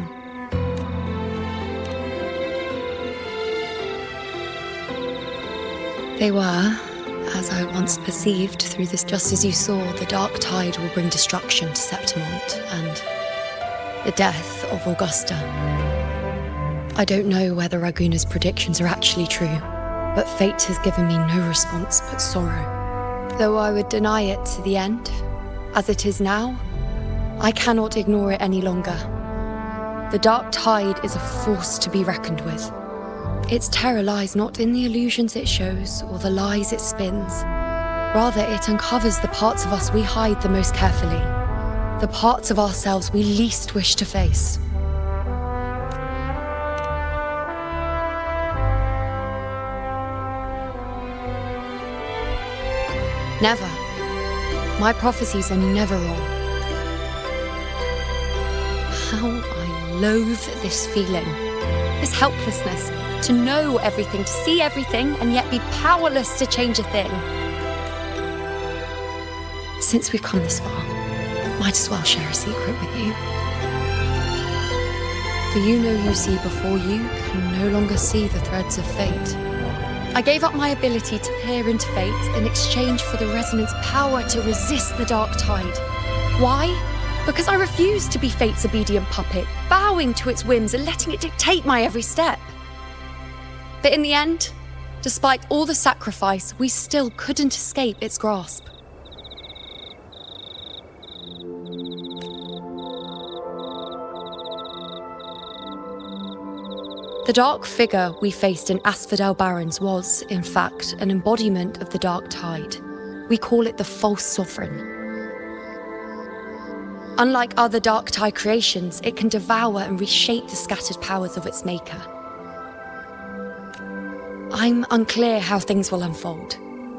They were, as I once perceived through this, just as you saw, the dark tide will bring destruction to Septimont and the death of Augusta. I don't know whether Raguna's predictions are actually true, but fate has given me no response but sorrow. Though I would deny it to the end, as it is now, I cannot ignore it any longer. The dark tide is a force to be reckoned with. Its terror lies not in the illusions it shows or the lies it spins. Rather, it uncovers the parts of us we hide the most carefully, the parts of ourselves we least wish to face. Never. My prophecies are never wrong. How I loathe this feeling, this helplessness, to know everything, to see everything, and yet be powerless to change a thing. Since we've come this far, might as well share a secret with you. The Yuno you see before you can no longer see the threads of fate. I gave up my ability to peer into fate in exchange for the resonance power to resist the dark tide. Why? Because I refused to be fate's obedient puppet, bowing to its whims and letting it dictate my every step. But in the end, despite all the sacrifice, we still couldn't escape its grasp. The dark figure we faced in Asphodel Barrens was, in fact, an embodiment of the Dark Tide. We call it the False Sovereign. Unlike other Dark Tide creations, it can devour and reshape the scattered powers of its maker. I'm unclear how things will unfold,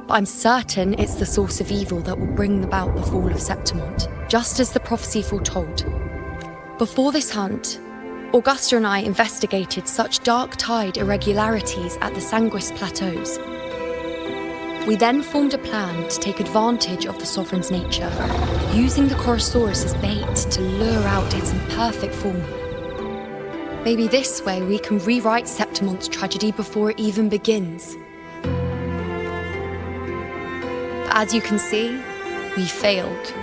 but I'm certain it's the source of evil that will bring about the fall of Septimont, just as the prophecy foretold. Before this hunt, Augusta and I investigated such Dark Tide irregularities at the Sanguis Plateaus. We then formed a plan to take advantage of the Sovereign's nature, using the Chorosaurus as bait to lure out its imperfect form. Maybe this way we can rewrite Septimont's tragedy before it even begins. But as you can see, we failed.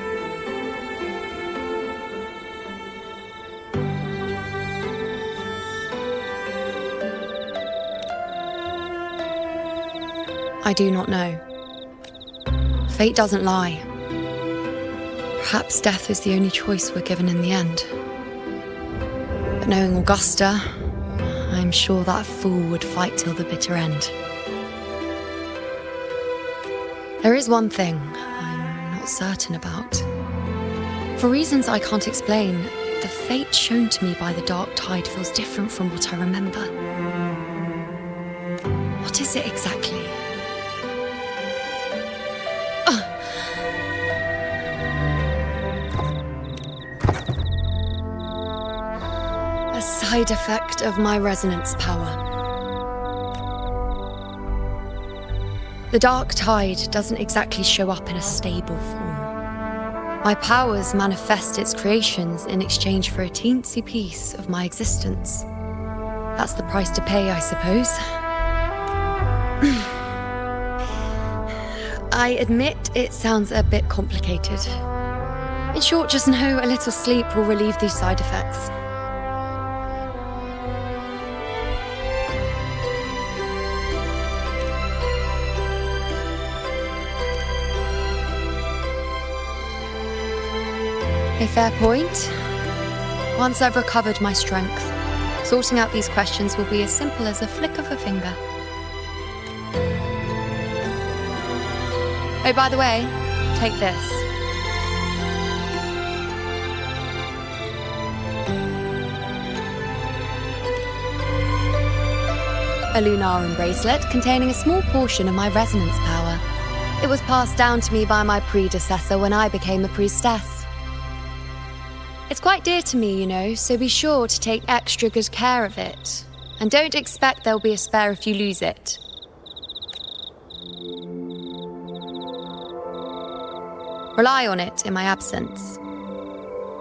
I do not know. Fate doesn't lie. Perhaps death is the only choice we're given in the end. But knowing Augusta, I'm sure that fool would fight till the bitter end. There is one thing I'm not certain about. For reasons I can't explain, the fate shown to me by the Dark Tide feels different from what I remember. What is it exactly? A side effect of my resonance power. The Dark Tide doesn't exactly show up in a stable form. My powers manifest its creations in exchange for a teensy piece of my existence. That's the price to pay, I suppose. I admit it sounds a bit complicated. In short, just know a little sleep will relieve these side effects. A fair point. Once I've recovered my strength, sorting out these questions will be as simple as a flick of a finger. Oh, by the way, take this. A Lunarum bracelet containing a small portion of my resonance power. It was passed down to me by my predecessor when I became a priestess. It's quite dear to me, you know, so be sure to take extra good care of it. And don't expect there'll be a spare if you lose it. Rely on it in my absence.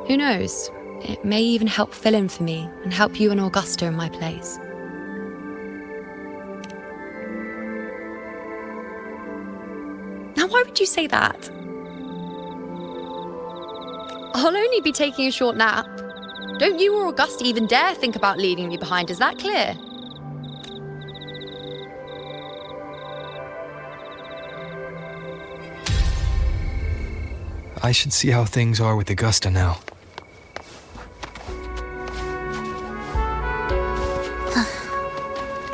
Who knows? It may even help fill in for me and help you and Augusta in my place. Now, why would you say that? I'll only be taking a short nap. Don't you or Augusta even dare think about leaving me behind, is that clear? I should see how things are with Augusta now.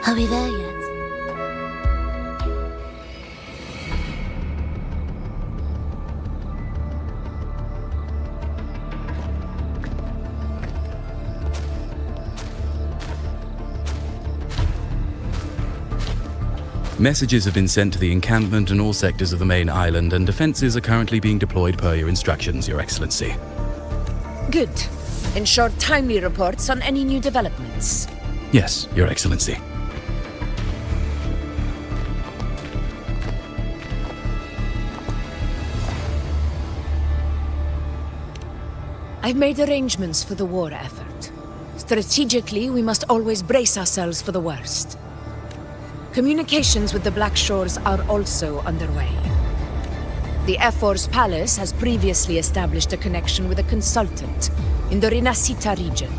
Are we there yet? Messages have been sent to the encampment and all sectors of the main island, and defenses are currently being deployed per your instructions, Your Excellency. Good. Ensure timely reports on any new developments. Yes, Your Excellency. I've made arrangements for the war effort. Strategically, we must always brace ourselves for the worst. Communications with the Black Shores are also underway. The Ephor's Palace has previously established a connection with a consultant in the Rinascita region.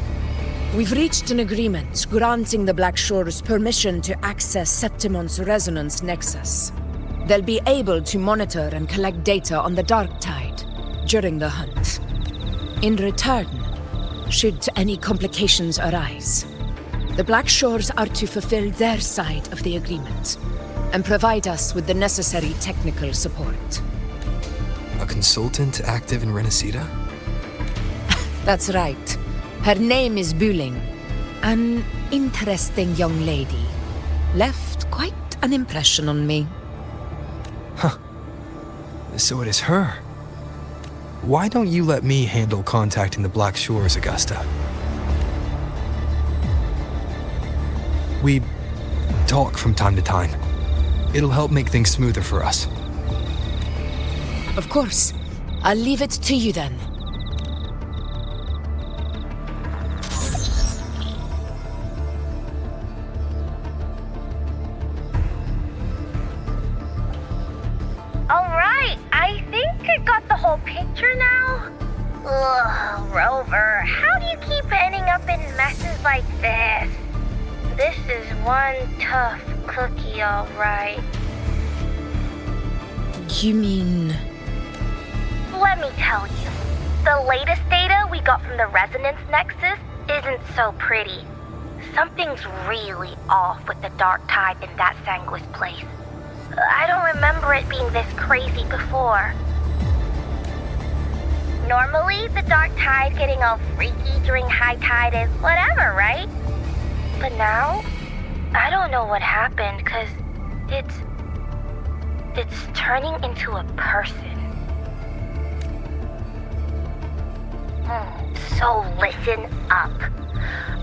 We've reached an agreement granting the Black Shores permission to access Septimont's resonance nexus. They'll be able to monitor and collect data on the Dark Tide during the hunt. In return, should any complications arise, The Black Shores are to fulfill their side of the agreement and provide us with the necessary technical support. A consultant active in Renacita? That's right. Her name is Buling. An interesting young lady. Left quite an impression on me. Huh. So it is her. Why don't you let me handle contacting the Black Shores, Augusta? We talk from time to time. It'll help make things smoother for us. Of course. I'll leave it to you then. Alright, I think I got the whole picture now. Ugh, Rover, how do you keep ending up in messes like this? This is one tough cookie, alright. You mean... Let me tell you, the latest data we got from the Resonance Nexus isn't so pretty. Something's really off with the dark tide in that Sanguis place. I don't remember it being this crazy before. Normally, the dark tide getting all freaky during high tide is whatever, right? But now, I don't know what happened, cause it's turning into a person. So listen up.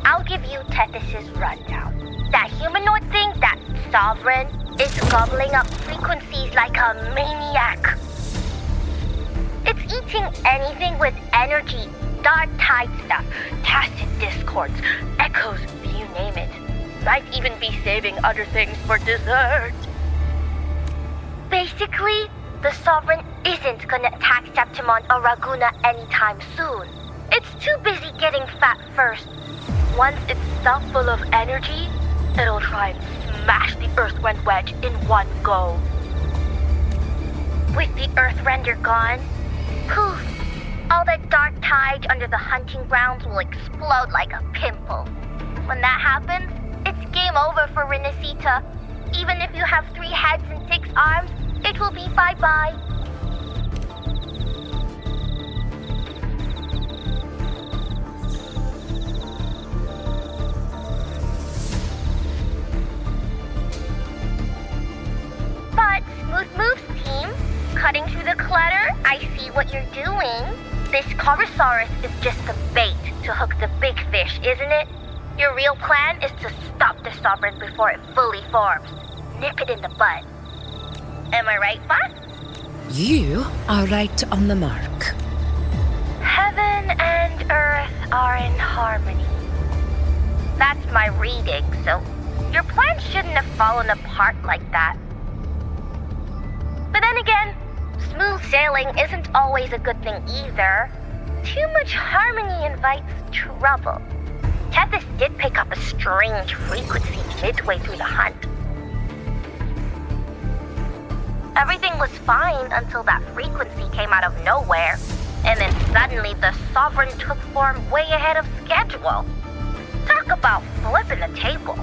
I'll give you Tethys' rundown. That humanoid thing, that Sovereign, is gobbling up frequencies like a maniac. It's eating anything with energy, dark tide stuff, tacit discords, echoes, you name it. Might even be saving other things for dessert. Basically, the Sovereign isn't gonna attack Septimon or Raguna anytime soon. It's too busy getting fat first. Once it's stuffed full of energy, it'll try and smash the Earthwind Wedge in one go. With the Earthrender gone, poof, all that dark tide under the hunting grounds will explode like a pimple. When that happens, it's game over for Renacita. Even if you have 3 heads and 6 arms, it will be bye-bye. But Smooth Moves team, cutting through the clutter, I see what you're doing. This Corosaurus is just the bait to hook the big fish, isn't it? Your real plan is to stop the Sovereign before it fully forms. Nip it in the bud. Am I right, Fox? You are right on the mark. Heaven and Earth are in harmony. That's my reading, so your plan shouldn't have fallen apart like that. But then again, smooth sailing isn't always a good thing either. Too much harmony invites trouble. Tethys did pick up a strange frequency midway through the hunt. Everything was fine until that frequency came out of nowhere, and then suddenly the Sovereign took form way ahead of schedule. Talk about flipping the table.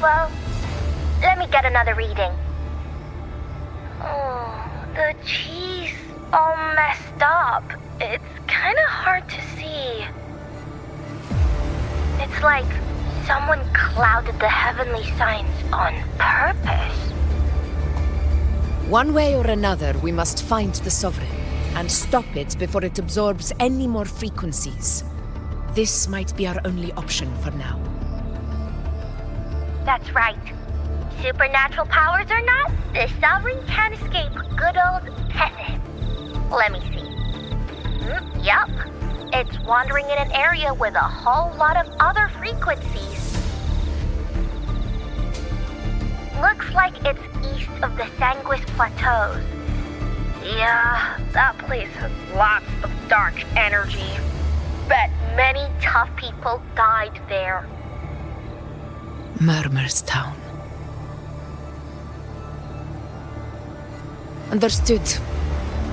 Well, let me get another reading. Oh, the cheese all messed up. It's kind of hard to see. It's like someone clouded the heavenly signs on purpose. One way or another, we must find the Sovereign and stop it before it absorbs any more frequencies. This might be our only option for now. That's right. Supernatural powers or not, the Sovereign can't escape good old Tethys. Let me see. Yup. It's wandering in an area with a whole lot of other frequencies. Looks like it's east of the Sanguis Plateaus. Yeah, that place has lots of dark energy. Bet many tough people died there. Murmur's Town. Understood.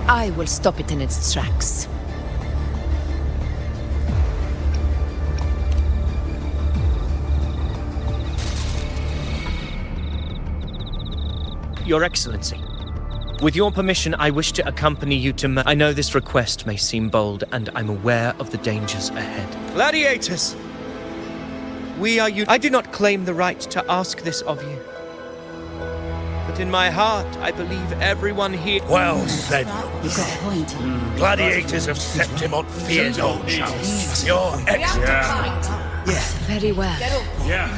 I will stop it in its tracks. Your Excellency, with your permission, I wish to accompany you to I know this request may seem bold, and I'm aware of the dangers ahead. Gladiators! We are you. I do not claim the right to ask this of you. But in my heart, I believe everyone here... Well said. You've got a point. Gladiators of Septimont fear no challenge. Your Excellency. Yes, very well. Yeah.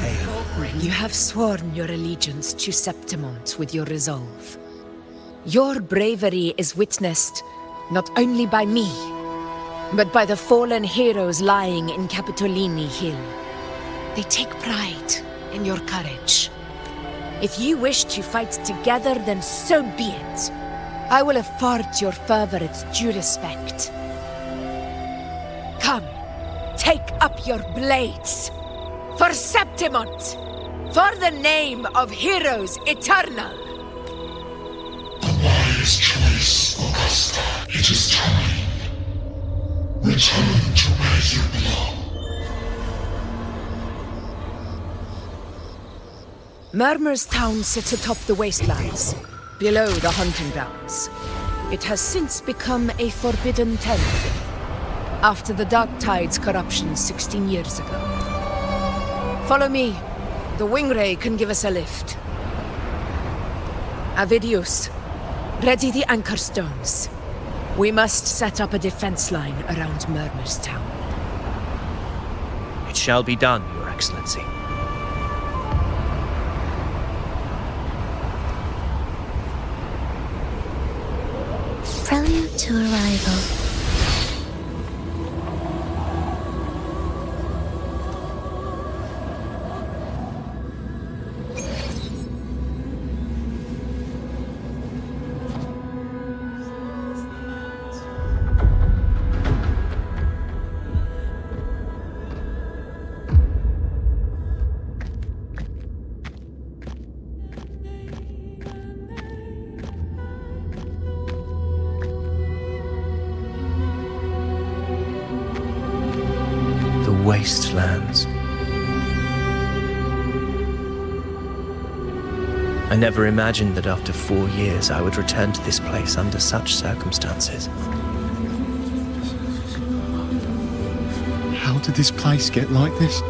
You have sworn your allegiance to Septimont with your resolve. Your bravery is witnessed not only by me, but by the fallen heroes lying in Capitolini Hill. They take pride in your courage. If you wish to fight together, then so be it. I will afford your fervor its due respect. Come, take up your blades. For Septimont! For the name of heroes eternal! The wise choice, Augusta. It is time. Return to where you belong. Murmur's town sits atop the wastelands, below the hunting grounds. It has since become a forbidden territory, after the Dark Tide's corruption 16 years ago. Follow me. The Wingray can give us a lift. Avidius, ready the anchor stones. We must set up a defense line around Murmur's town. It shall be done, Your Excellency. Prelude to arrival. Wastelands. I never imagined that after 4 years I would return to this place under such circumstances. How did this place get like this?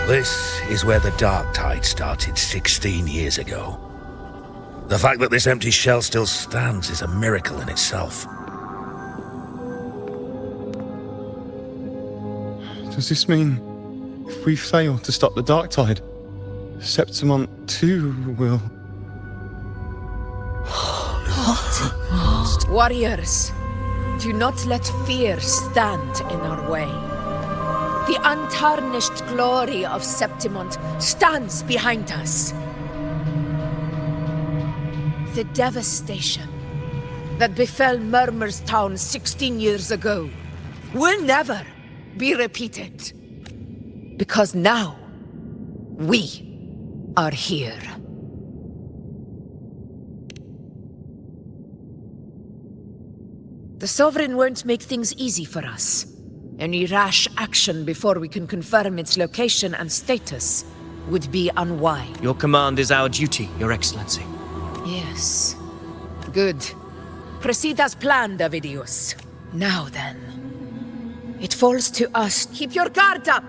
This is where the Dark Tide started 16 years ago. The fact that this empty shell still stands is a miracle in itself. Does this mean if we fail to stop the Dark Tide, Septimont too will... What? Warriors, do not let fear stand in our way. The untarnished glory of Septimont stands behind us. The devastation that befell Murmur's town 16 years ago will never be repeated. Because now, we are here. The Sovereign won't make things easy for us. Any rash action before we can confirm its location and status would be unwise. Your command is our duty, Your Excellency. Yes. Good. Proceed as planned, Avidius. Now then. It falls to us. Keep your guard up!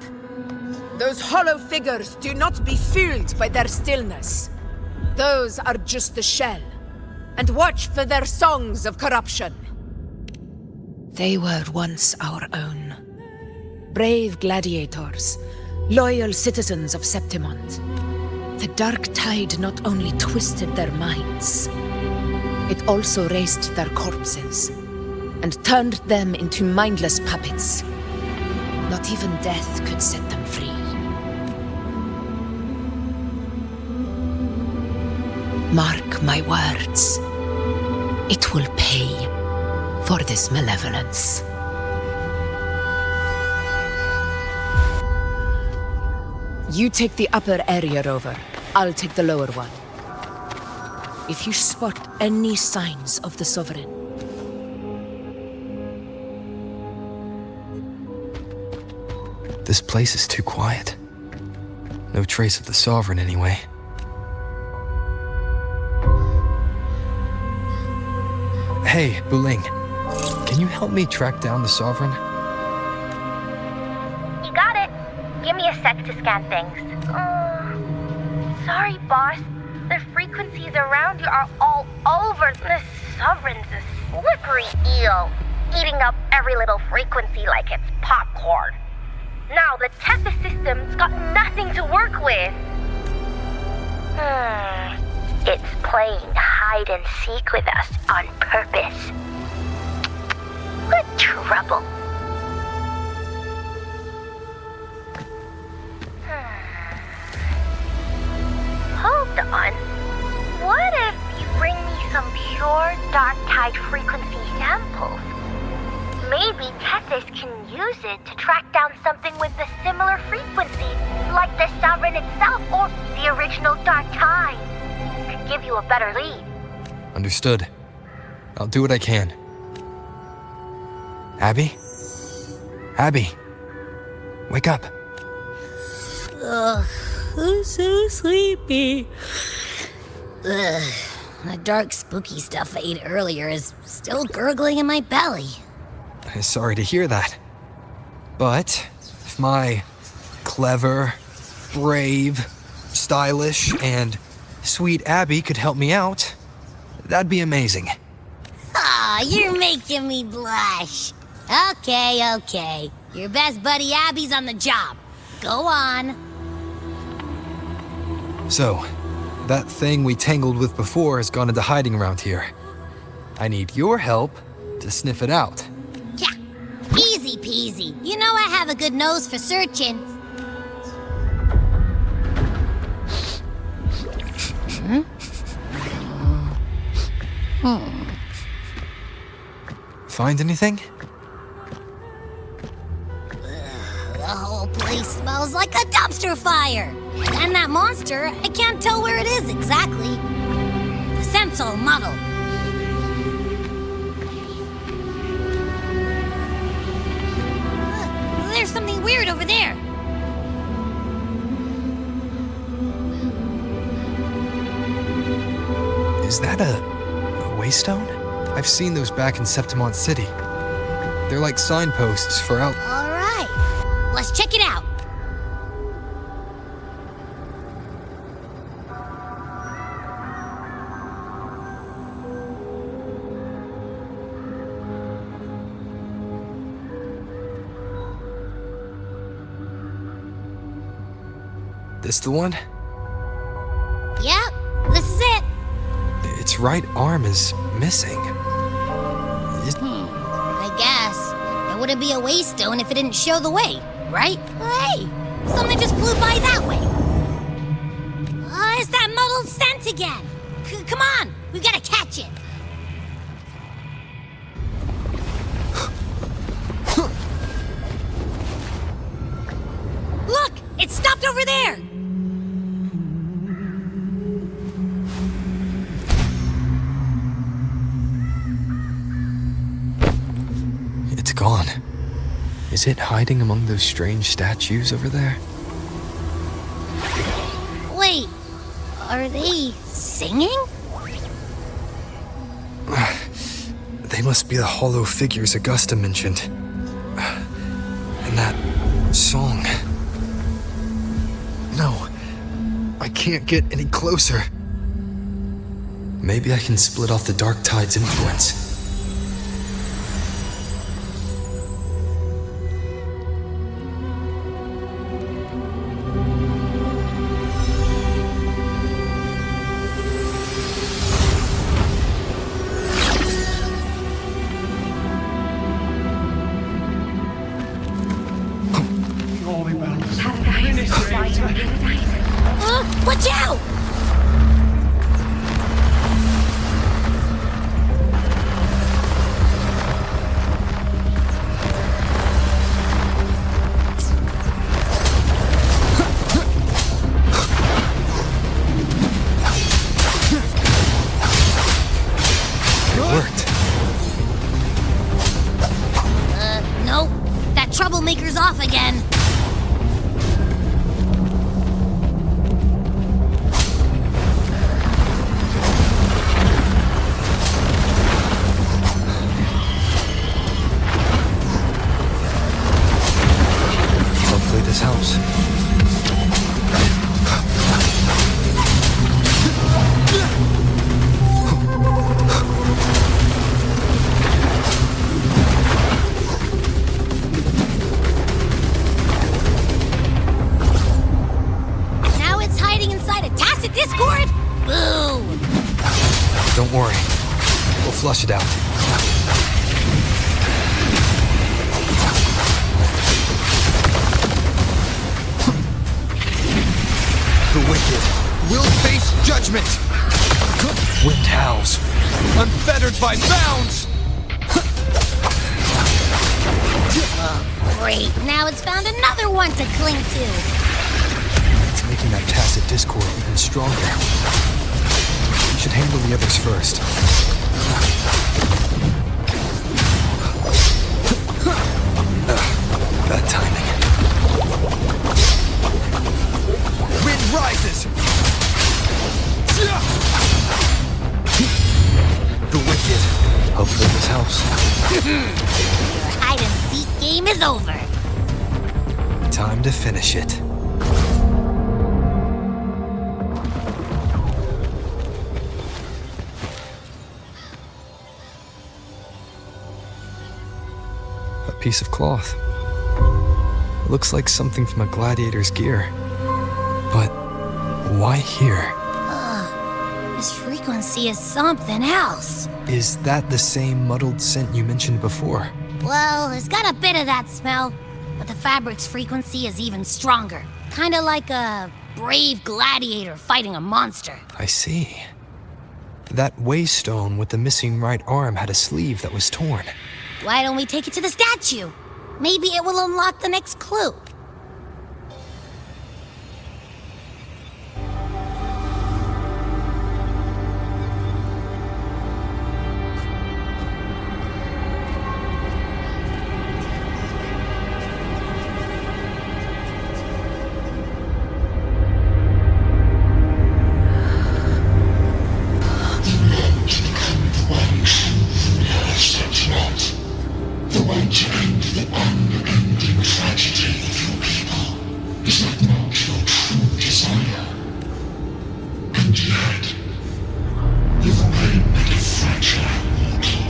Those hollow figures do not be fooled by their stillness. Those are just the shell. And watch for their songs of corruption. They were once our own. Brave gladiators, loyal citizens of Septimont. The Dark Tide not only twisted their minds, it also raised their corpses and turned them into mindless puppets. Not even death could set them free. Mark my words. It will pay for this malevolence. You take the upper area, Rover. I'll take the lower one. If you spot any signs of the Sovereign, This place is too quiet. No trace of the Sovereign anyway. Hey, Buling. Can you help me track down the Sovereign? You got it. Give me a sec to scan things. Sorry, boss. The frequencies around you are all over. The Sovereign's a slippery eel, eating up every little frequency like it's popcorn. Now the Tethys system's got nothing to work with. It's playing hide and seek with us on purpose. What trouble. Hold on. What if you bring me some pure dark tide frequency samples? Maybe Tethys can use it to track down something with a similar frequency, like the Sovereign itself or the original dark tide. Could give you a better lead. Understood. I'll do what I can. Abby? Abby! Wake up! Ugh, I'm so sleepy. Ugh, the dark, spooky stuff I ate earlier is still gurgling in my belly. Sorry to hear that. But if my clever, brave, stylish, and sweet Abby could help me out, that'd be amazing. Aw, you're making me blush. Okay. Your best buddy Abby's on the job. Go on. So, that thing we tangled with before has gone into hiding around here. I need your help to sniff it out. Yeah, easy peasy. You know I have a good nose for searching. Find anything? The whole place smells like a dumpster fire. And that monster, I can't tell where it is exactly. The scent's all muddled. There's something weird over there. Is that a waystone? I've seen those back in Septimont City. They're like signposts for out... All right, let's check it out. This the one? Yep, this is it. Its right arm is missing. I guess. It wouldn't be a waystone if it didn't show the way, right? Hey, something just flew by that way. It's that muddled scent again. Come on, we gotta catch it. Look, it stopped over there. It's gone. Is it hiding among those strange statues over there? Wait, are they singing? They must be the hollow figures Augusta mentioned. And that song. No, I can't get any closer. Maybe I can split off the Dark Tide's influence. Watch out! It worked. Nope. That troublemaker's off again. this helps. Now it's hiding inside a tacit discord? Boo! Don't worry. We'll flush it out. The wicked will face judgment! Wind howls, unfettered by bounds! Great, now it's found another one to cling to. It's making that tacit discord even stronger. We should handle the others first. Bad timing. Wind rises! The wicked. Hopefully this helps. Your hide-and-seek game is over. Time to finish it. A piece of cloth. It looks like something from a gladiator's gear. But why here? This frequency is something else. Is that the same muddled scent you mentioned before? Well, it's got a bit of that smell, but the fabric's frequency is even stronger. Kinda like a brave gladiator fighting a monster. I see. That waystone with the missing right arm had a sleeve that was torn. Why don't we take it to the statue? Maybe it will unlock the next clue. The one to end the unending tragedy of your people. Is that not your true desire? And yet, you remain but a fragile mortal,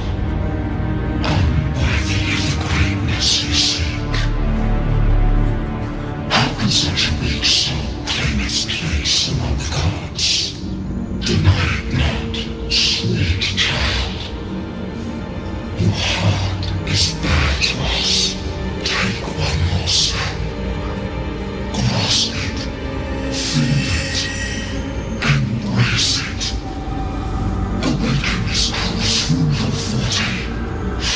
unworthy of the greatness you seek. How can such a weak soul claim its place among the gods? Deny it not, sweet child. Your heart is bare to us. Take one more step. Grasp it. Feel it. Embrace it. Awaken this course through your forte,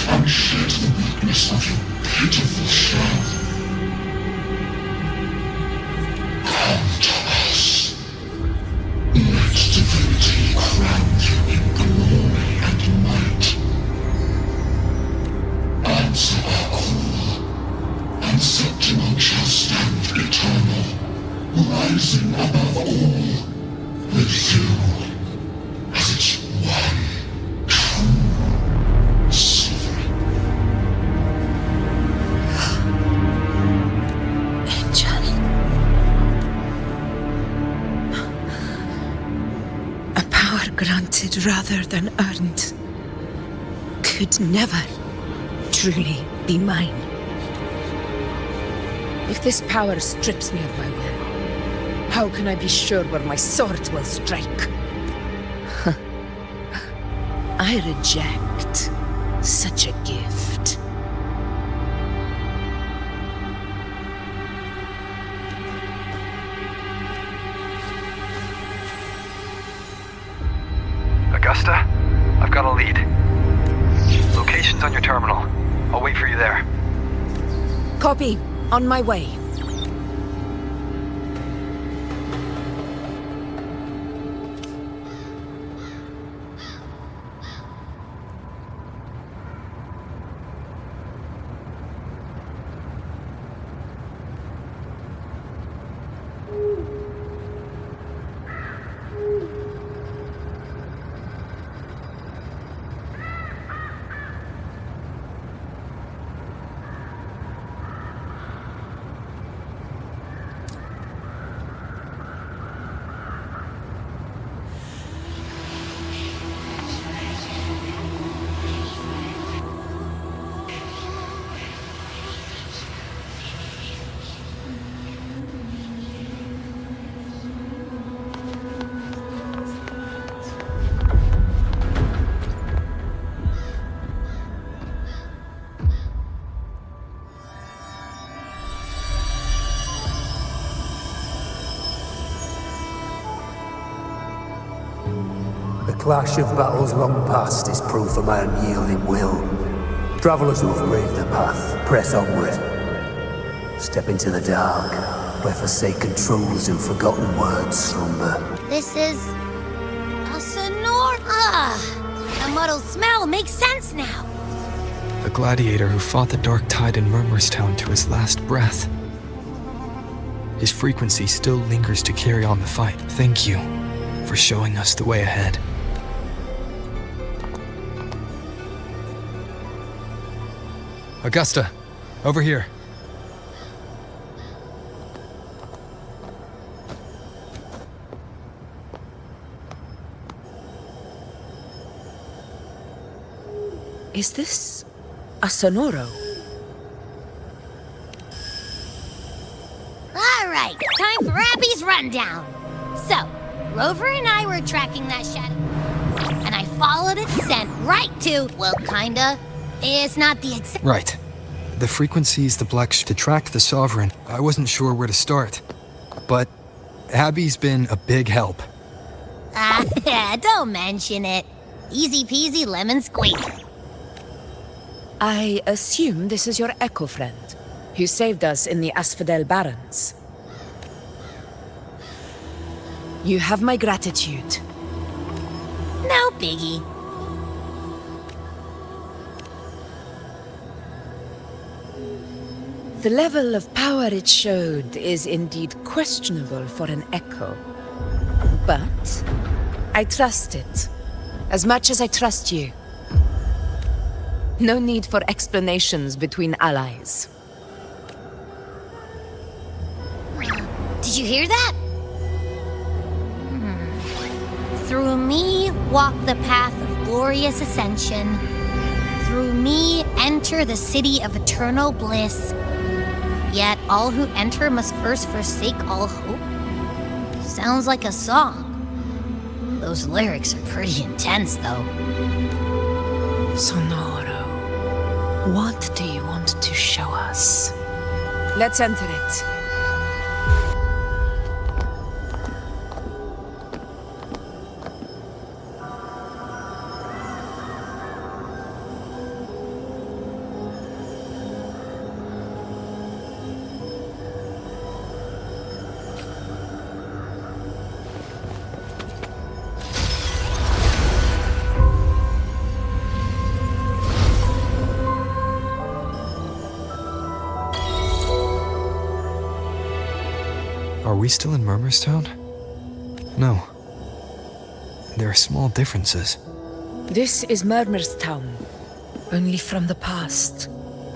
and shed the weakness of your pitiful shell. Come to us. Let divinity crown you in glory and might. Answer our call, and Septima shall stand eternal, rising above all, with you as its one true sovereign. Angel. A power granted rather than earned could never truly be mine. If this power strips me of my will, how can I be sure where my sword will strike? I reject such a gift. Augusta, I've got a lead. Location's on your terminal. I'll wait for you there. Copy. On my way. The clash of battles long past is proof of my unyielding will. Travellers who have braved the path, press onward. Step into the dark, where forsaken truths and forgotten words slumber. This is a Sonora. The muddled smell makes sense now. A gladiator who fought the dark tide in Murmurstown to his last breath. His frequency still lingers to carry on the fight. Thank you for showing us the way ahead. Augusta, over here. Is this a Sonoro? All right, time for Abby's rundown. So, Rover and I were tracking that shadow, and I followed its scent right to, well, kinda. It's not the exact. Right. The frequencies the Black to track the Sovereign. I wasn't sure where to start, but Abby's been a big help. Don't mention it. Easy peasy lemon squeezy. I assume this is your Echo friend, who saved us in the Asphodel Barrens. You have my gratitude. No biggie. The level of power it showed is indeed questionable for an Echo. But I trust it, as much as I trust you. No need for explanations between allies. Did you hear that? Through me walk the path of glorious ascension. Through me enter the city of eternal bliss. Yet all who enter must first forsake all hope. Sounds like a song. Those lyrics are pretty intense, though. Sonoro, what do you want to show us? Let's enter it. Are we still in Murmurstown? No. There are small differences. This is Murmurstown, only from the past.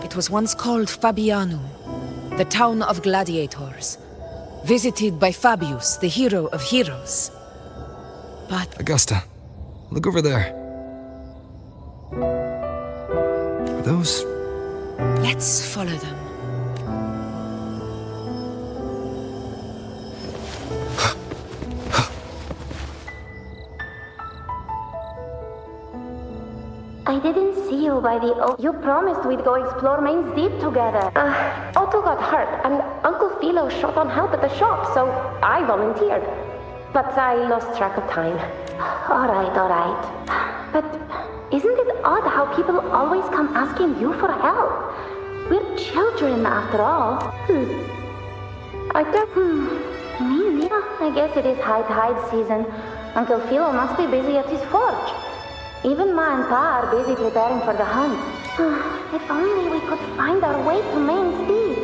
It was once called Fabianum, the town of gladiators, visited by Fabius, the hero of heroes. But Augusta, look over there. Are those... let's follow them. I didn't see you by the You promised we'd go explore Main's Deep together. Otto got hurt, and Uncle Philo shot on help at the shop, so I volunteered. But I lost track of time. All right. But isn't it odd how people always come asking you for help? We're children, after all. I guess it is high tide season. Uncle Philo must be busy at his forge. Even Ma and Pa are busy preparing for the hunt. If only we could find our way to Main's Deep.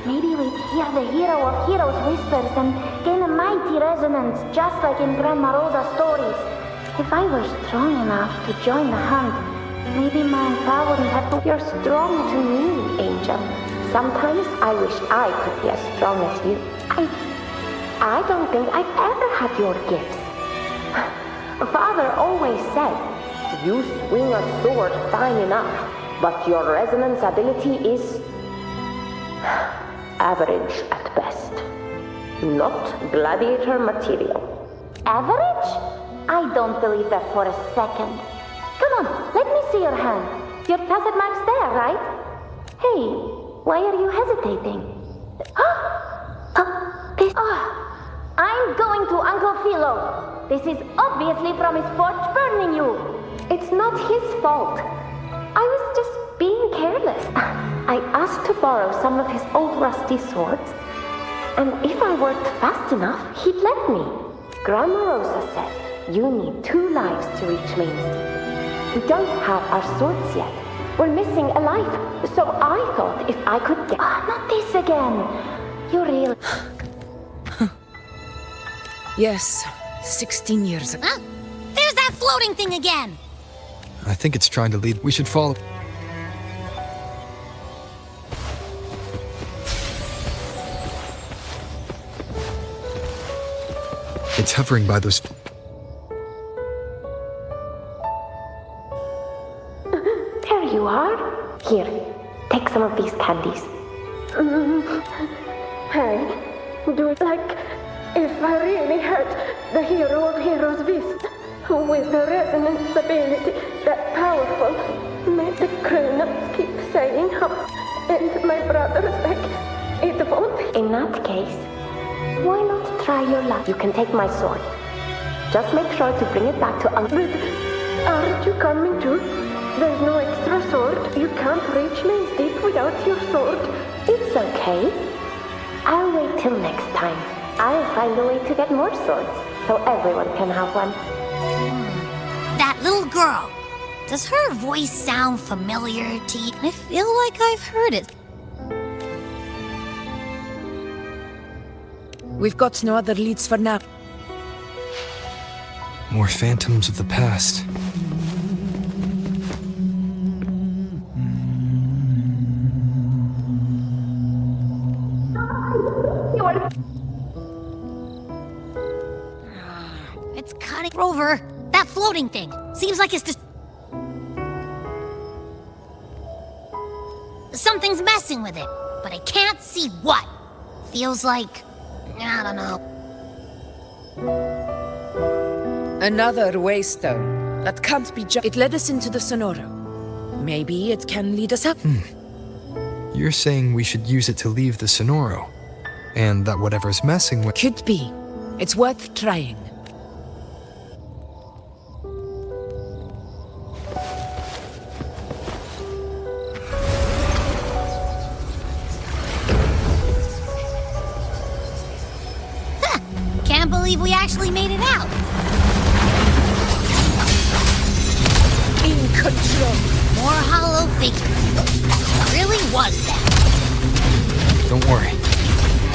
Maybe we'd hear the hero of heroes whispers and gain a mighty resonance, just like in Grandma Rosa's stories. If I were strong enough to join the hunt, maybe Ma and Pa wouldn't have to... You're strong to me, Angel. Sometimes I wish I could be as strong as you. I don't think I've ever had your gifts. Father always said, you swing a sword fine enough, but your resonance ability is average at best. Not gladiator material. Average? I don't believe that for a second. Come on, let me see your hand. Your tacit mark's there, right? Hey, why are you hesitating? I'm going to Uncle Philo. This is obviously from his forge burning you. It's not his fault. I was just being careless. I asked to borrow some of his old rusty swords, and if I worked fast enough, he'd let me. Grandma Rosa said, you need 2 lives to reach Main Street. We don't have our swords yet. We're missing a life, so I thought if I could get... not this again. You really... Yes, 16 years ago. Huh? There's that floating thing again! I think it's trying to lead. We should follow. It's hovering by those... There you are. Here, take some of these candies. Hey, do it like if I really had the hero of heroes Wisp, with the resonance ability that powerful, made the grown-ups keep saying how, and my brother's like, it won't. In that case, why not try your luck? You can take my sword. Just make sure to bring it back to Uncle. Aren't you coming too? There's no extra sword. You can't reach Main Street without your sword. It's okay. I'll wait till next time. I'll find a way to get more swords, so everyone can have one. That little girl. Does her voice sound familiar to you? I feel like I've heard it. We've got no other leads for now. More phantoms of the past. It's cutting over. That floating thing. Seems like it's just... Something's messing with it, but I can't see what. Feels like... I don't know. Another waystone. That can't be It led us into the Sonoro. Maybe it can lead us up. You're saying we should use it to leave the Sonoro, and that whatever's messing with... Could be. It's worth trying. Can't believe we actually made it out. In control. More hollow figures. It really was that. Don't worry.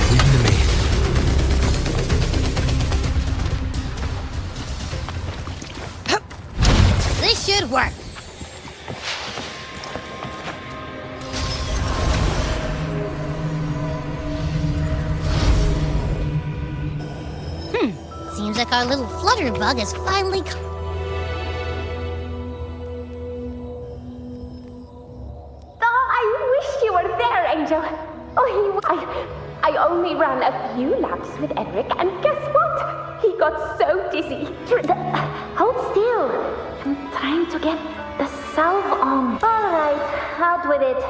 Leave them to me. This should work. Seems like our little flutterbug has finally come. Oh, I wish you were there, Angel. Oh, I only ran a few laps with Edric, and guess what? He got so dizzy. Hold still. I'm trying to get the salve on. All right, out with it.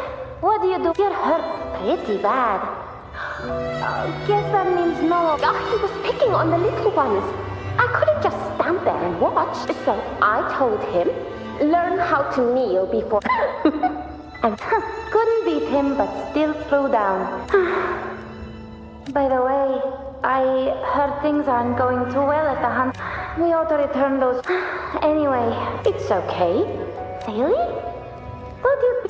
What do you do? You're hurt pretty bad. Guess that means no. He was picking on the little ones. I couldn't just stand there and watch, so I told him, learn how to kneel before... and couldn't beat him, but still threw down. By the way, I heard things aren't going too well at the hunt. We ought to return those... Anyway, it's okay. Really?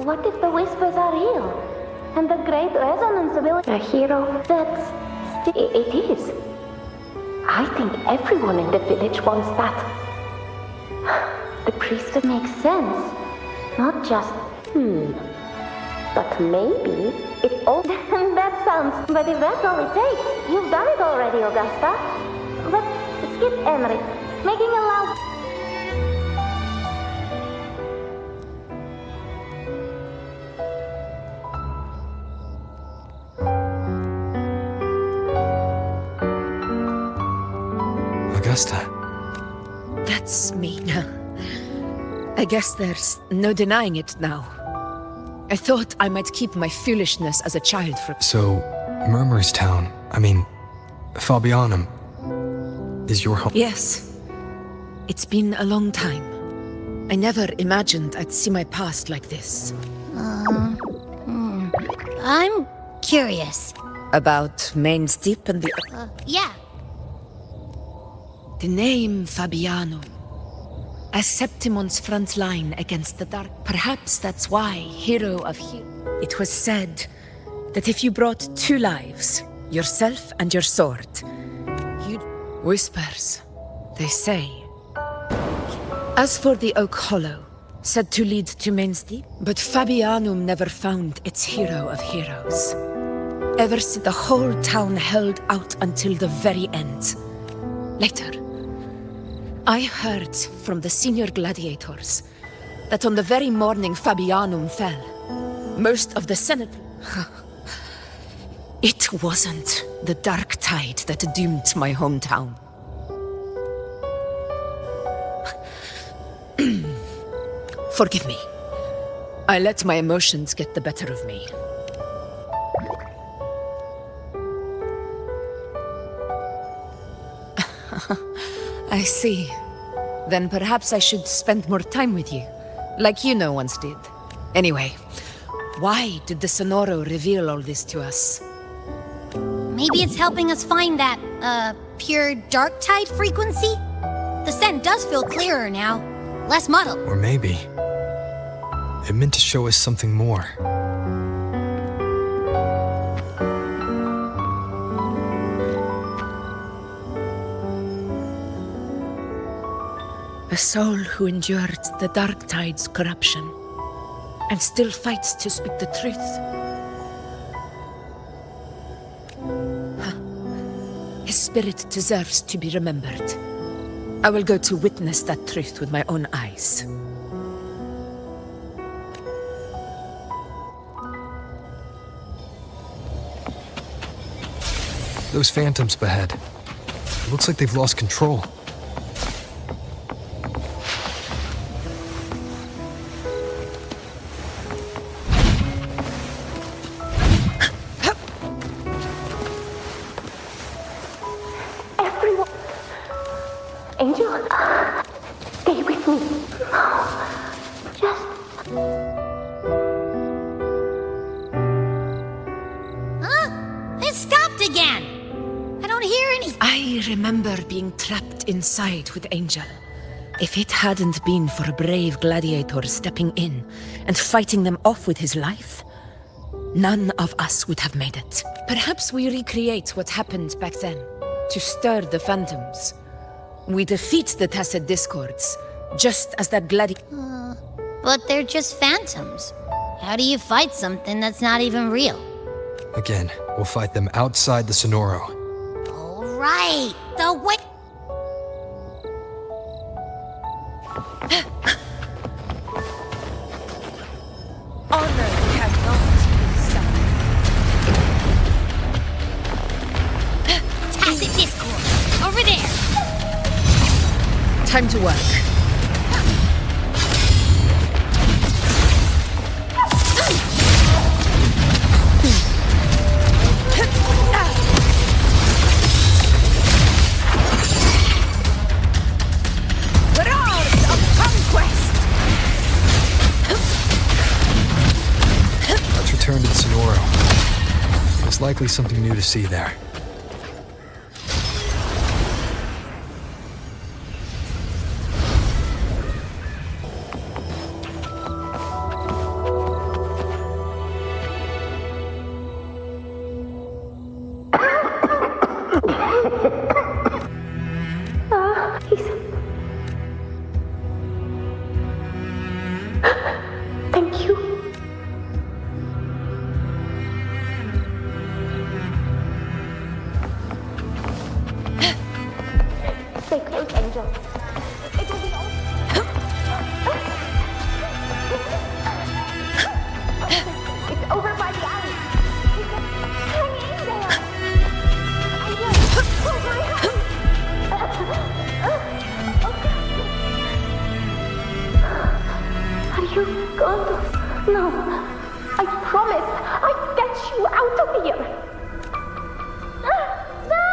What if the whispers are real? And the great resonance ability... A hero? It is. I think everyone in the village wants that. The priesthood makes sense. Not just, but maybe it all... That sounds... But if that's all it takes, you've done it already, Augusta. But skip Emmerich. Making a loud... Augusta. That's me. I guess there's no denying it now. I thought I might keep my foolishness as a child for... So, Murmur's town, Fabianum, is your home? Yes, It's been a long time. I never imagined I'd see my past like this. I'm curious. About Main's Deep and the... Yeah. The name Fabianum. As Septimon's front line against the dark. Perhaps that's why, hero of heroes. It was said that if you brought 2 lives, yourself and your sword, you'd... Whispers, they say. As for the Oak Hollow, said to lead to Main's Deep, but Fabianum never found its hero of heroes. Ever since the whole town held out until the very end. Later, I heard from the senior gladiators that on the very morning Fabianum fell, most of the Senate... It wasn't the dark tide that doomed my hometown. Forgive me. I let my emotions get the better of me. I see. Then perhaps I should spend more time with you, like you once did. Anyway, why did the Sonoro reveal all this to us? Maybe it's helping us find that, pure dark tide frequency? The scent does feel clearer now. Less muddled. Or maybe it meant to show us something more. A soul who endured the dark tide's corruption and still fights to speak the truth. His spirit deserves to be remembered. I will go to witness that truth with my own eyes. Those phantoms ahead. It looks like they've lost control. Everyone. Angel, stay with me. Just... Huh? It stopped again! I don't hear any... I remember being trapped inside with Angel. If it hadn't been for a brave gladiator stepping in and fighting them off with his life, none of us would have made it. Perhaps we recreate what happened back then, to stir the phantoms. We defeat the Tacet Discords, just as that But they're just phantoms. How do you fight something that's not even real? Again, we'll fight them outside the Sonoro. Right! The what? Honor cannot be silenced. Tacet Discord! Over there! Time to work. Let's return to the Sonoro. There's likely something new to see there. Thank you. Stay close, Angel. It will be over. It's over by the alley. Hang in there. Angel, hold my hand. Are you going to... No. I promise. I'll get you out of here. No!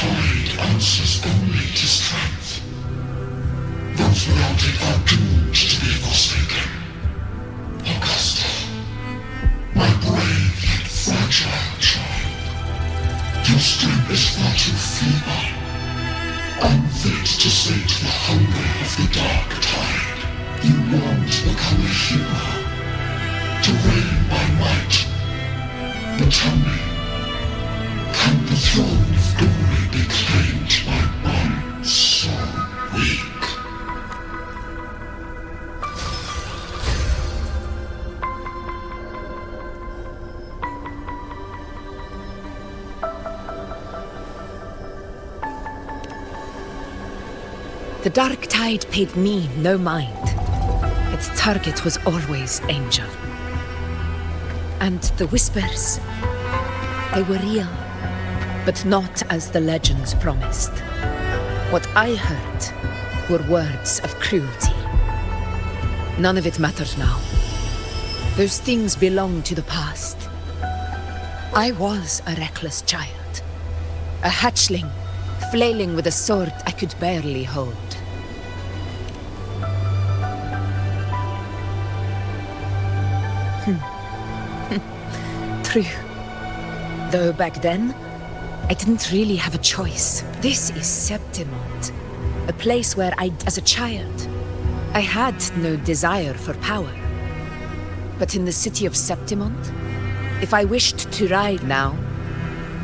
tide answers only to strength. Those without it are doomed to be forsaken. Augusta, my brave yet fragile child, your strength is far too feeble, unfit to sate the hunger of the dark tide. You long to become a hero, to reign by might. But tell me, can the throne of glory be claimed by one so weak? The dark tide paid me no mind. Its target was always Angel. And the whispers, they were real, but not as the legends promised. What I heard were words of cruelty. None of it matters now. Those things belong to the past. I was a reckless child, a hatchling, flailing with a sword I could barely hold. True. Though back then, I didn't really have a choice. This is Septimont, a place where as a child, I had no desire for power. But in the city of Septimont, if I wished to ride now,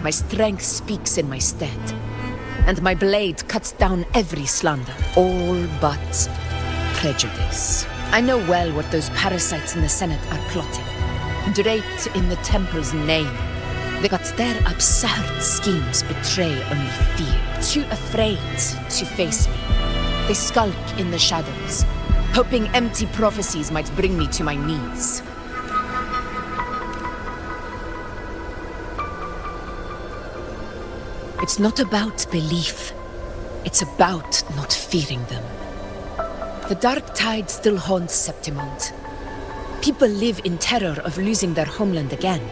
my strength speaks in my stead, and my blade cuts down every slander, all but prejudice. I know well what those parasites in the Senate are plotting, draped in the Temple's name. But their absurd schemes betray only fear. Too afraid to face me, they skulk in the shadows, hoping empty prophecies might bring me to my knees. It's not about belief. It's about not fearing them. The dark tide still haunts Septimont. People live in terror of losing their homeland again,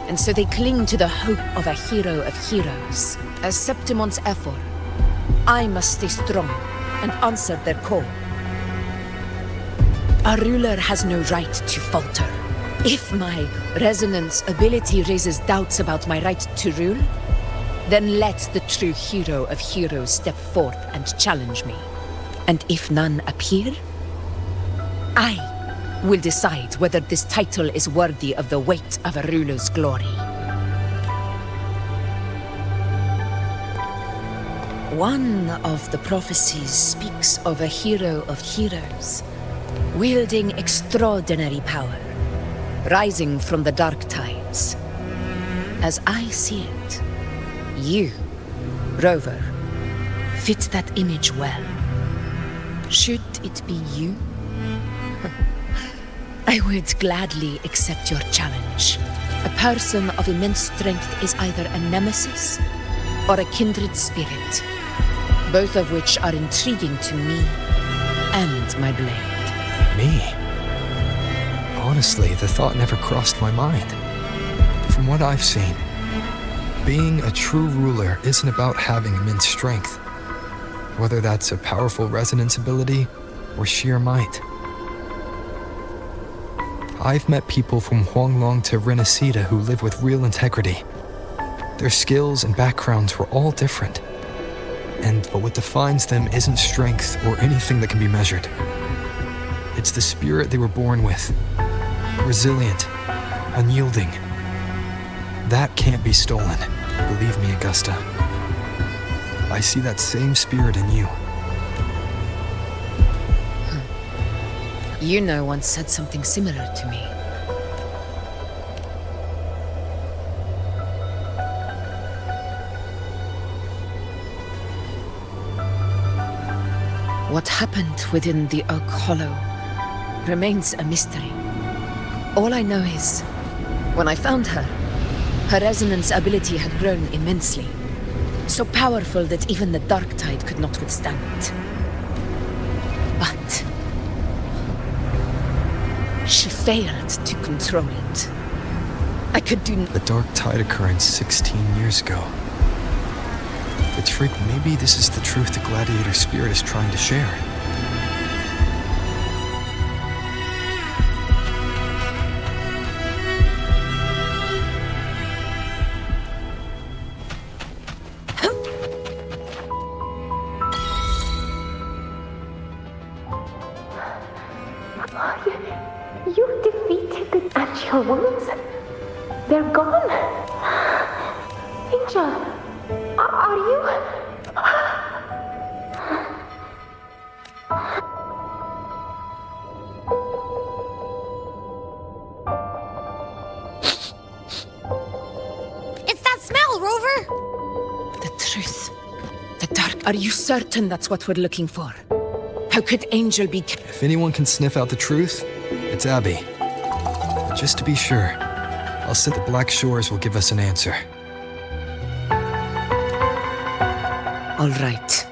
and so they cling to the hope of a hero of heroes. As Septimont's Ephor, I must stay strong and answer their call. A ruler has no right to falter. If my resonance ability raises doubts about my right to rule, then let the true hero of heroes step forth and challenge me. And if none appear, I will decide whether this title is worthy of the weight of a ruler's glory. One of the prophecies speaks of a hero of heroes, wielding extraordinary power, rising from the dark tides. As I see it, you, Rover, fit that image well. Should it be you? I would gladly accept your challenge. A person of immense strength is either a nemesis or a kindred spirit, both of which are intriguing to me and my blade. Me? Honestly, the thought never crossed my mind. From what I've seen, being a true ruler isn't about having immense strength, whether that's a powerful resonance ability or sheer might. I've met people from Huanglong to Renacida who live with real integrity. Their skills and backgrounds were all different. But what defines them isn't strength or anything that can be measured. It's the spirit they were born with. Resilient, unyielding. That can't be stolen. Believe me, Augusta. I see that same spirit in you. Yuna once said something similar to me. What happened within the Oak Hollow remains a mystery. All I know is, when I found her, her resonance ability had grown immensely. So powerful that even the dark tide could not withstand it. But she failed to control it. I could do... The dark tide occurred 16 years ago. It's frequent. Maybe this is the truth the gladiator spirit is trying to share. You defeated the Angel ones? They're gone? Angel, are you? It's that smell, Rover! The truth. The dark. Are you certain that's what we're looking for? How could Angel be... If anyone can sniff out the truth, it's Abby. But just to be sure, I'll set the Black Shores will give us an answer. All right.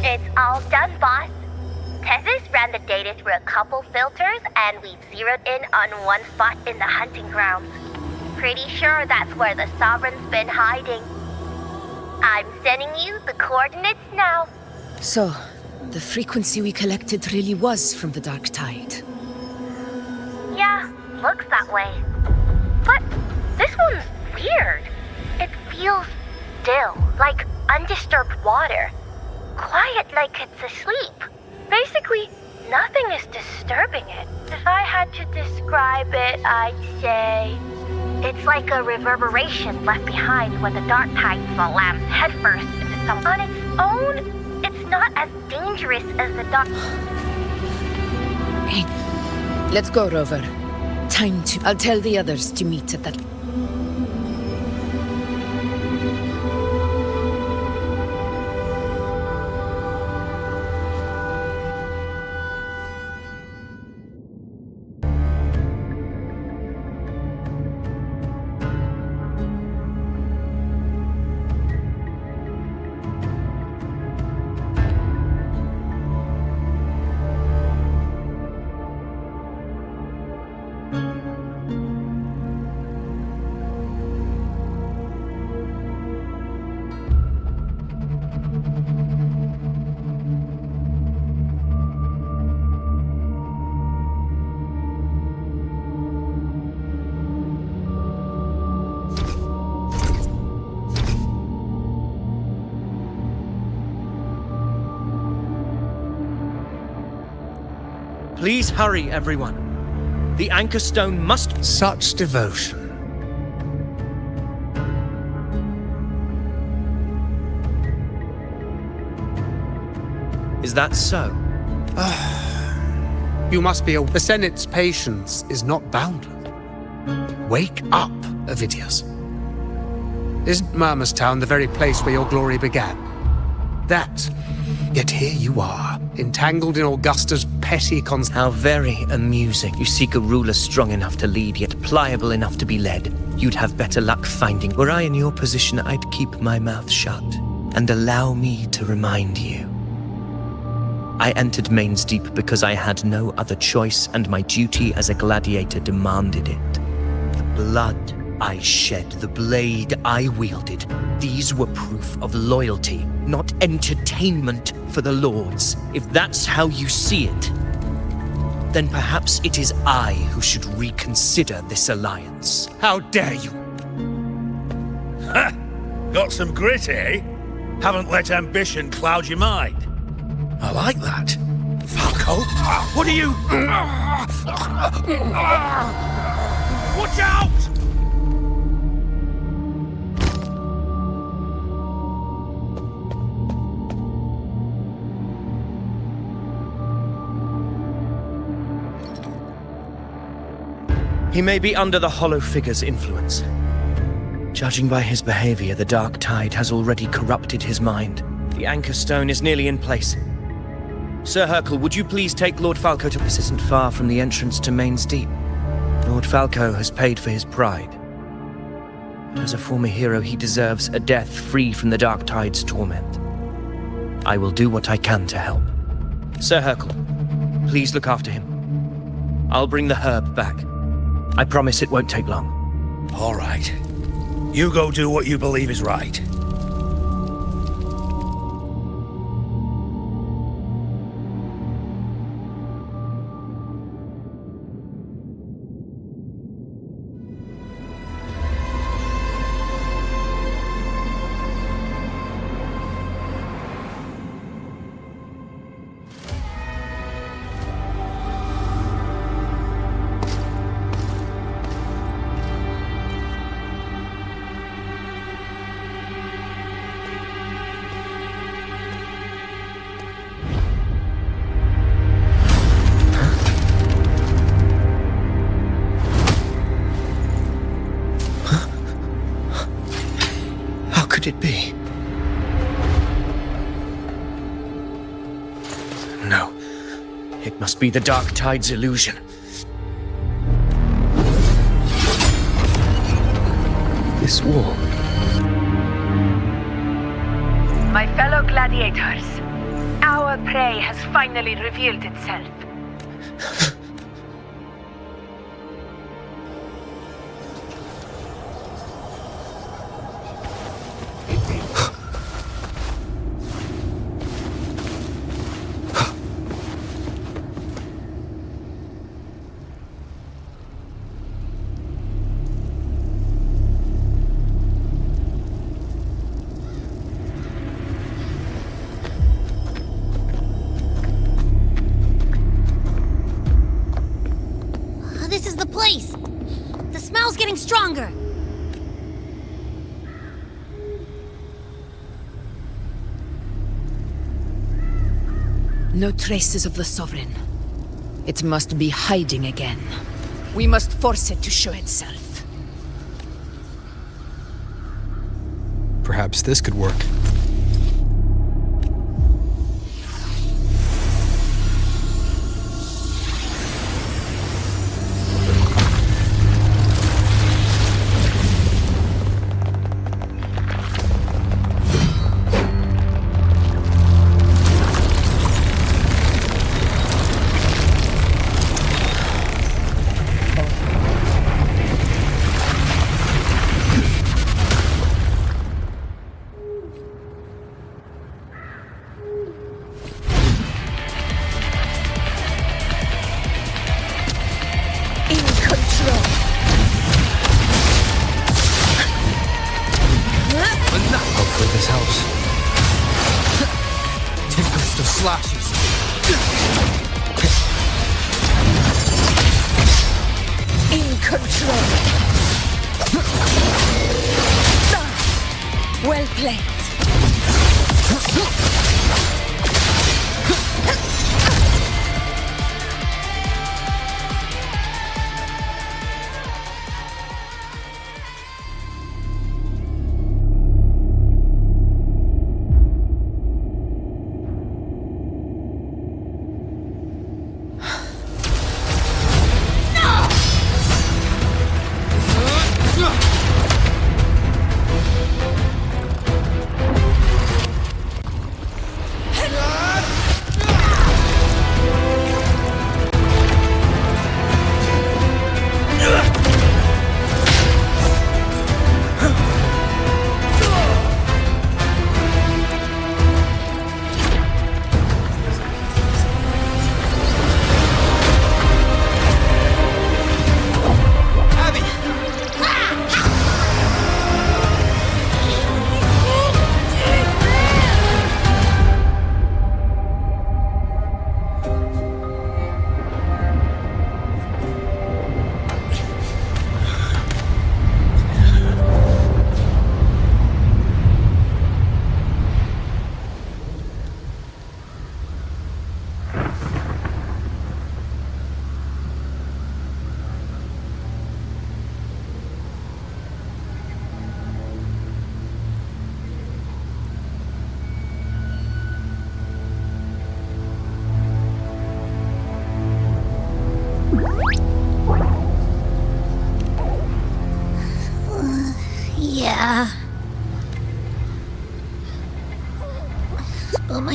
It's all done, boss. Tethys ran the data through a couple filters, and we've zeroed in on one spot in the hunting grounds. Pretty sure that's where the Sovereign's been hiding. I'm sending you the coordinates now. So, the frequency we collected really was from the Dark Tide. Yeah, looks that way. But this one's weird. It feels still, like undisturbed water. Quiet like it's asleep. Basically, nothing is disturbing it. If I had to describe it, I'd say it's like a reverberation left behind when the Dark Tide slams headfirst into something. On its own, it's not as dangerous as the Dark... Hey, let's go, Rover. Time to... I'll tell the others to meet at that... Please hurry, everyone. The Anchor Stone must... Such devotion. Is that so? You must be aware. The Senate's patience is not boundless. Wake up, Avidius. Isn't Murmustown the very place where your glory began? That. Yet here you are, entangled in Augusta's petty How very amusing. You seek a ruler strong enough to lead, yet pliable enough to be led. You'd have better luck finding. Were I in your position, I'd keep my mouth shut. And allow me to remind you. I entered Main's Deep because I had no other choice, and my duty as a gladiator demanded it. The blood I shed, the blade I wielded, these were proof of loyalty, not entertainment for the Lords. If that's how you see it, then perhaps it is I who should reconsider this alliance. How dare you! Ha! Got some grit, eh? Haven't let ambition cloud your mind. I like that. Falco, what are you... Watch out! He may be under the Hollow Figure's influence. Judging by his behavior, the Dark Tide has already corrupted his mind. The Anchor Stone is nearly in place. Sir Hercule, would you please take Lord Falco to... This isn't far from the entrance to Main's Deep. Lord Falco has paid for his pride. But as a former hero, he deserves a death free from the Dark Tide's torment. I will do what I can to help. Sir Hercule, please look after him. I'll bring the herb back. I promise it won't take long. All right. You go do what you believe is right. Could it be? No. It must be the Dark Tide's illusion. This wall. My fellow gladiators, our prey has finally revealed itself. This is the place! The smell's getting stronger! No traces of the Sovereign. It must be hiding again. We must force it to show itself. Perhaps this could work. Hopefully this helps. Tempest of slashes. In control. Well played.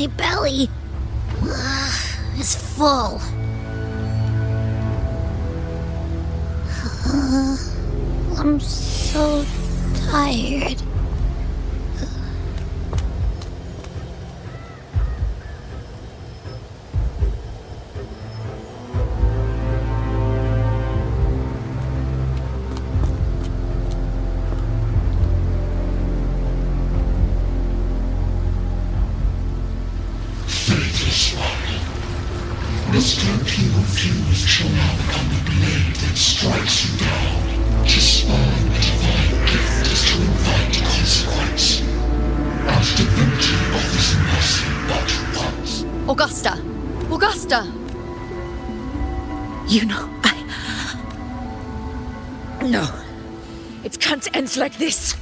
My belly is full. I'm so tired. Faithless one. This European fuse shall now become the blade that strikes you down. To spawn a divine gift is to invite consequence. Our divinity offers mercy but once. Augusta! Augusta! You know, No. It can't end like this.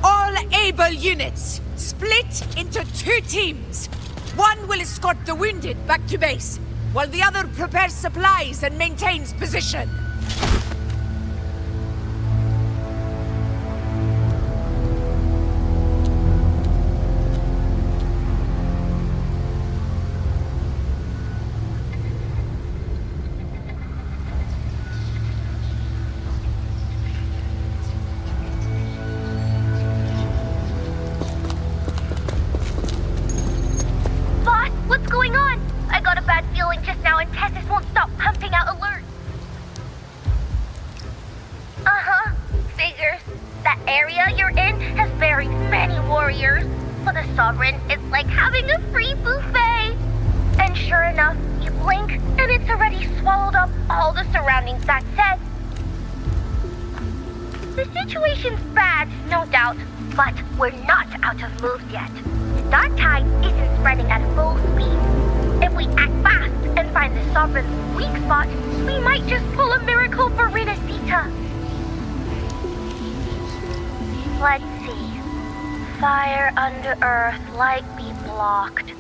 All able units, split into 2 teams. One will escort the wounded back to base, while the other prepares supplies and maintains position. Boss, what's going on? I got a bad feeling just now and Tessus won't stop pumping out alerts. Uh-huh. Figures. That area you're in has very many warriors. For the Sovereign, it's like having a free buffet. And sure enough, you blink and it's already swallowed up all the surroundings. That said, the situation's bad, no doubt, but we're not out of moves yet. The dark tide isn't spreading at full speed. If we act fast and find the Sovereign's weak spot, we might just pull a miracle for Renacita. Let's see. Fire under earth, light be blocked.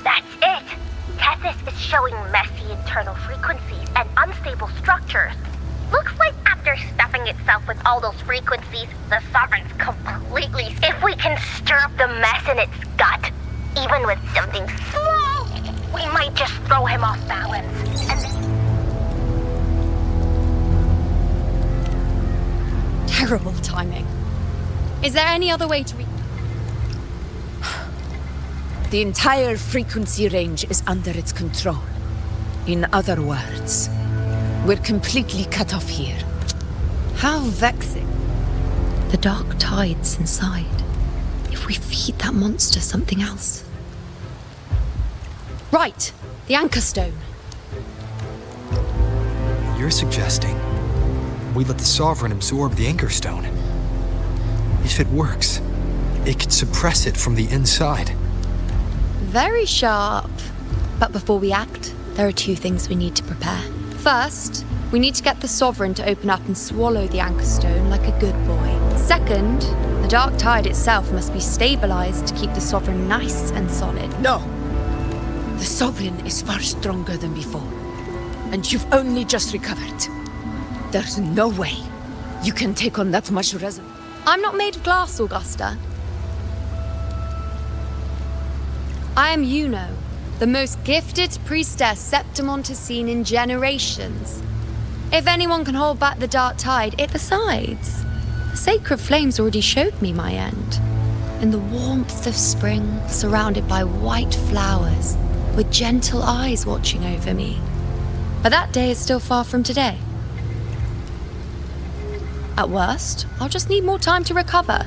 That's it! Tessus is showing messy internal frequencies and unstable structures. Looks like after stuffing itself with all those frequencies, the Sovereign's completely... If we can stir up the mess in its gut, even with something small, we might just throw him off balance. And then... Terrible timing. Is there any other way to The entire frequency range is under its control. In other words, we're completely cut off here. How vexing. The dark tide's inside. If we feed that monster something else. Right, the Anchor Stone. You're suggesting we let the Sovereign absorb the Anchor Stone. If it works, it could suppress it from the inside. Very sharp. But before we act, there are 2 things we need to prepare. First, we need to get the Sovereign to open up and swallow the Anchor Stone like a good boy. Second, the dark tide itself must be stabilized to keep the Sovereign nice and solid. No! The Sovereign is far stronger than before. And you've only just recovered. There's no way you can take on that much resonance. I'm not made of glass, Augusta. I am Juno, the most gifted priestess Septimont has seen in generations. If anyone can hold back the dark tide, it decides. The sacred flames already showed me my end. In the warmth of spring, surrounded by white flowers, with gentle eyes watching over me. But that day is still far from today. At worst, I'll just need more time to recover.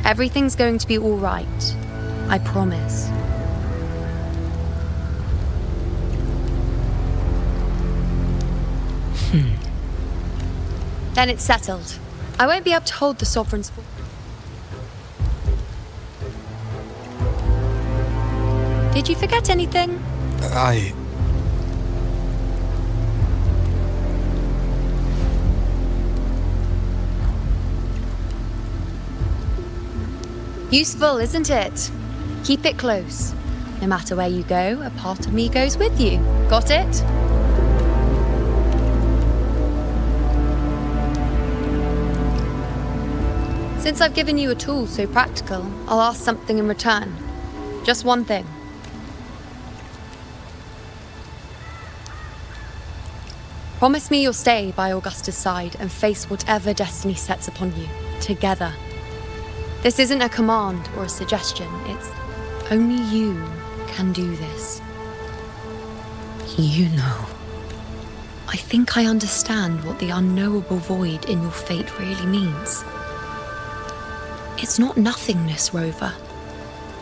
Everything's going to be all right. I promise. Then it's settled. I won't be able to hold the Sovereign's force. Did you forget anything? Useful, isn't it? Keep it close. No matter where you go, a part of me goes with you. Got it? Since I've given you a tool so practical, I'll ask something in return. Just one thing. Promise me you'll stay by Augusta's side and face whatever destiny sets upon you, together. This isn't a command or a suggestion, it's only you can do this. You know. I think I understand what the unknowable void in your fate really means. It's not nothingness, Rover.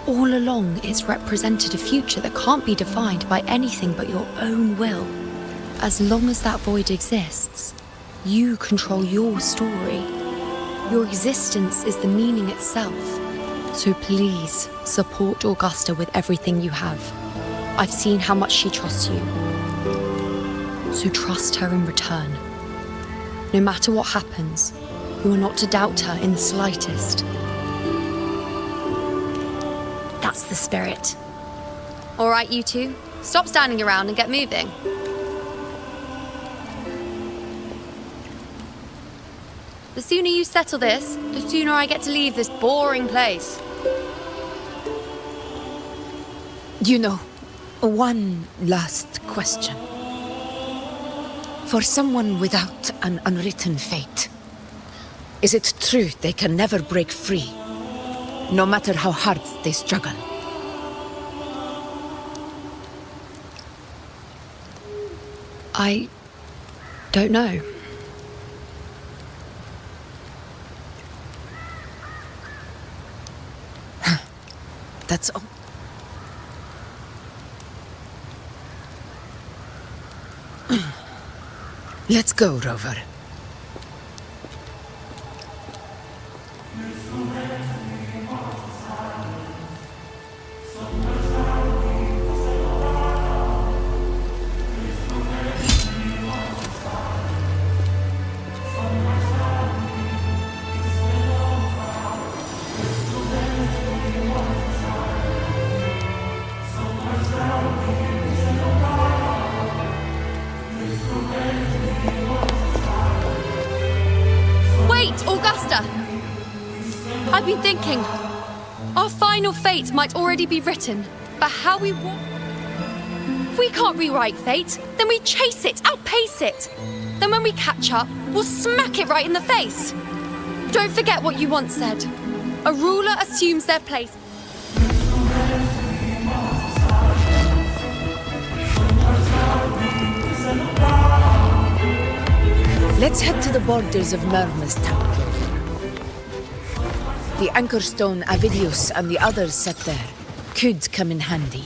All along, it's represented a future that can't be defined by anything but your own will. As long as that void exists, you control your story. Your existence is the meaning itself. So please, support Augusta with everything you have. I've seen how much she trusts you. So trust her in return. No matter what happens, you are not to doubt her in the slightest. That's the spirit. All right, you two, stop standing around and get moving. The sooner you settle this, the sooner I get to leave this boring place. You know, one last question. For someone without an unwritten fate, is it true they can never break free, no matter how hard they struggle? I don't know. That's all. Let's go, Rover. I've been thinking, our final fate might already be written, but how we walk... If we can't rewrite fate, then we chase it, outpace it. Then when we catch up, we'll smack it right in the face. Don't forget what you once said. A ruler assumes their place. Let's head to the borders of Merma's Town. The anchor stone Avidius and the others set there could come in handy.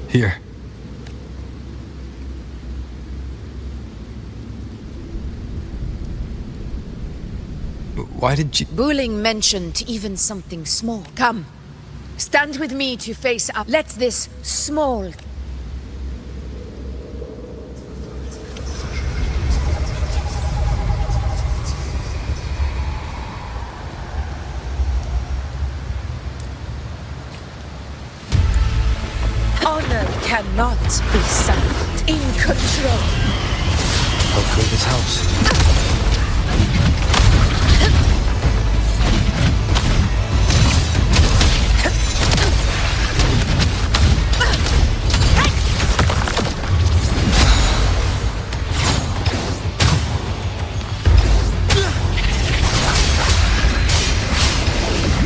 Here. Why did you... Buling mentioned even something small. Come. Stand with me to face up. Let this small... Honor cannot be silent. In control. Hopefully this helps.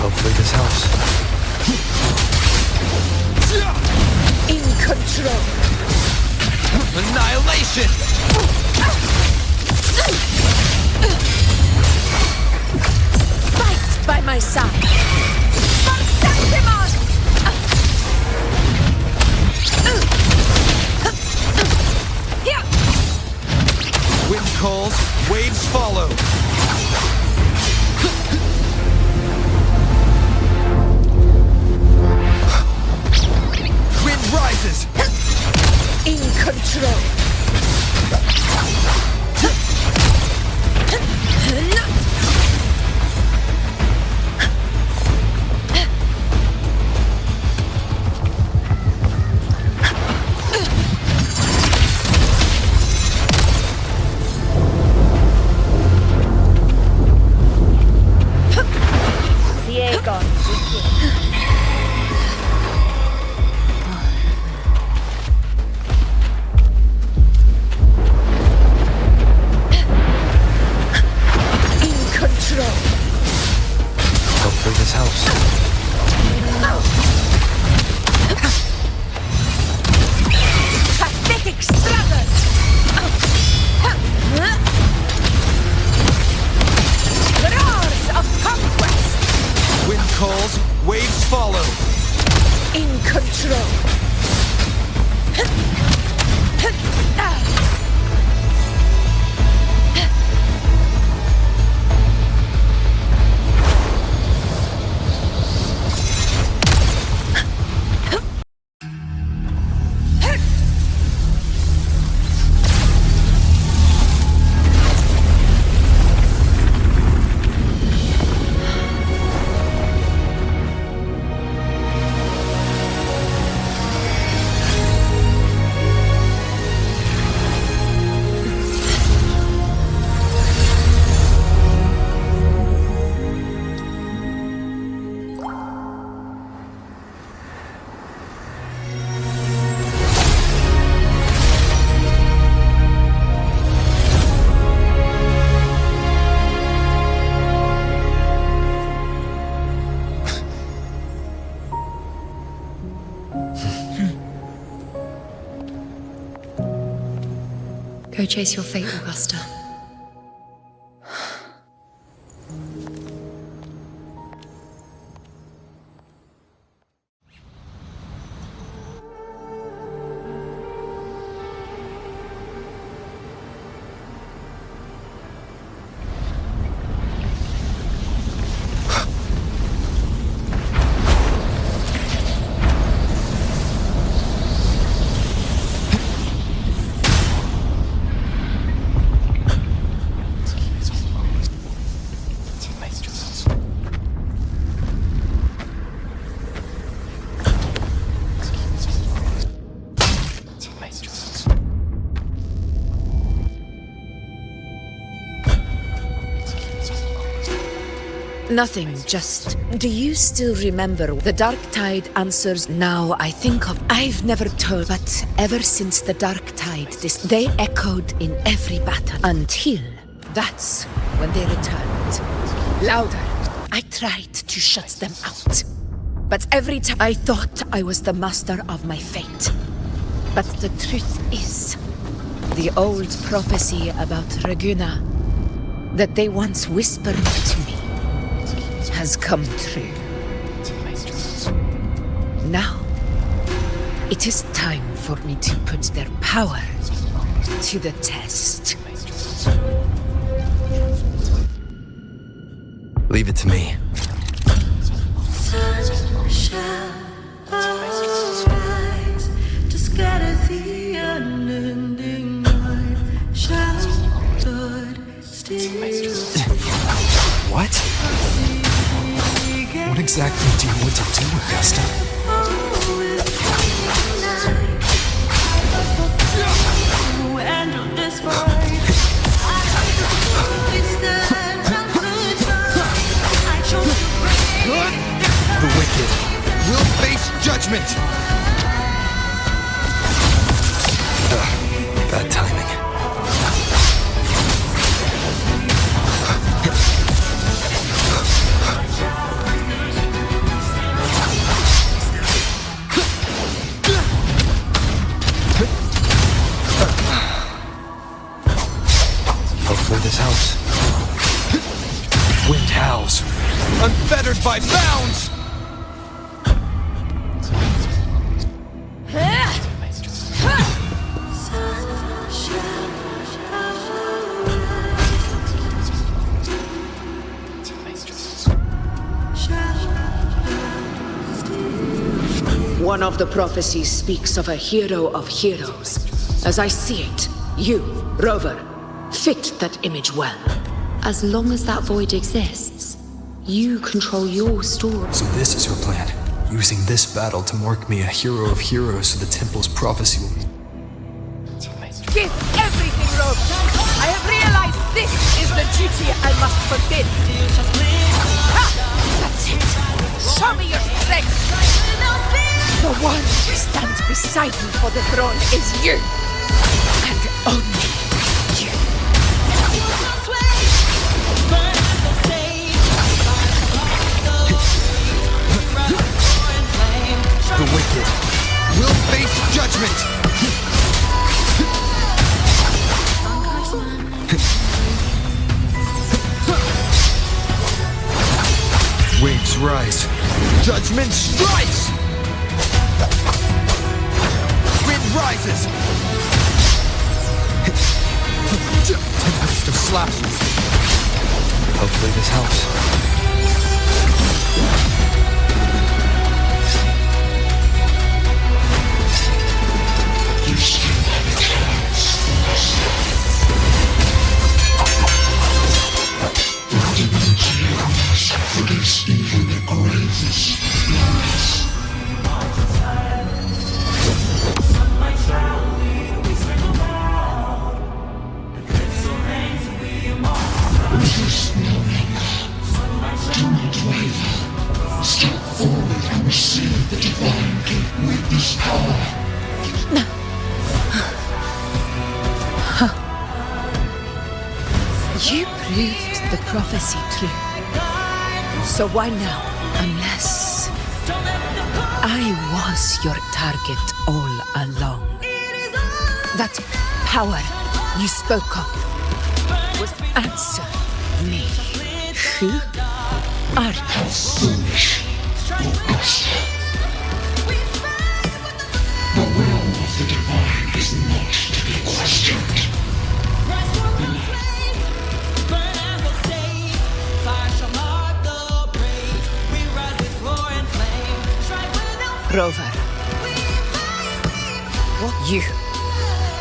Hopefully this helps. In control. Annihilation! Fight by my side. Wind calls, waves follow. Wind rises. In control. Go chase your fate, Augusta. Nothing, just... Do you still remember the Dark Tide answers? Now I think of... I've never told, but ever since the Dark Tide, they echoed in every battle. Until... That's when they returned. Louder. I tried to shut them out. But every time I thought I was the master of my fate. But the truth is... The old prophecy about Raguna that they once whispered to me has come true. Now, it is time for me to put their power to the test. Leave it to me. Sun shall arise to scatter the unending night. Shall God still? What? What exactly do you want to do, Augusta? The wicked will face judgment! Bad timing. Hopefully this helps. Wind howls, unfettered by bounds! One of the prophecies speaks of a hero of heroes. As I see it, you, Rover, fit that image well. As long as that void exists, you control your story. So this is her plan. Using this battle to mark me a hero of heroes so the temple's prophecy will be... Give everything, Rover! I have realized this is the duty I must fulfill. Ha! That's it! Show me your strength! The one who stands beside me for the throne is you! And only you. The wicked will face judgment! Waves rise. Judgment strikes! Wind rises! Tempest of slashes. Hopefully this helps. You still have a chance. The divinity calls for this even the greatest loss. This morning, do not waver. Step forward and receive the divine gift with this power. You proved the prophecy true. So why now? Unless I was your target all along. That power you spoke of was answer me. Who are you? How foolish, Augusta. The will of the divine is not to be questioned. Rover. You,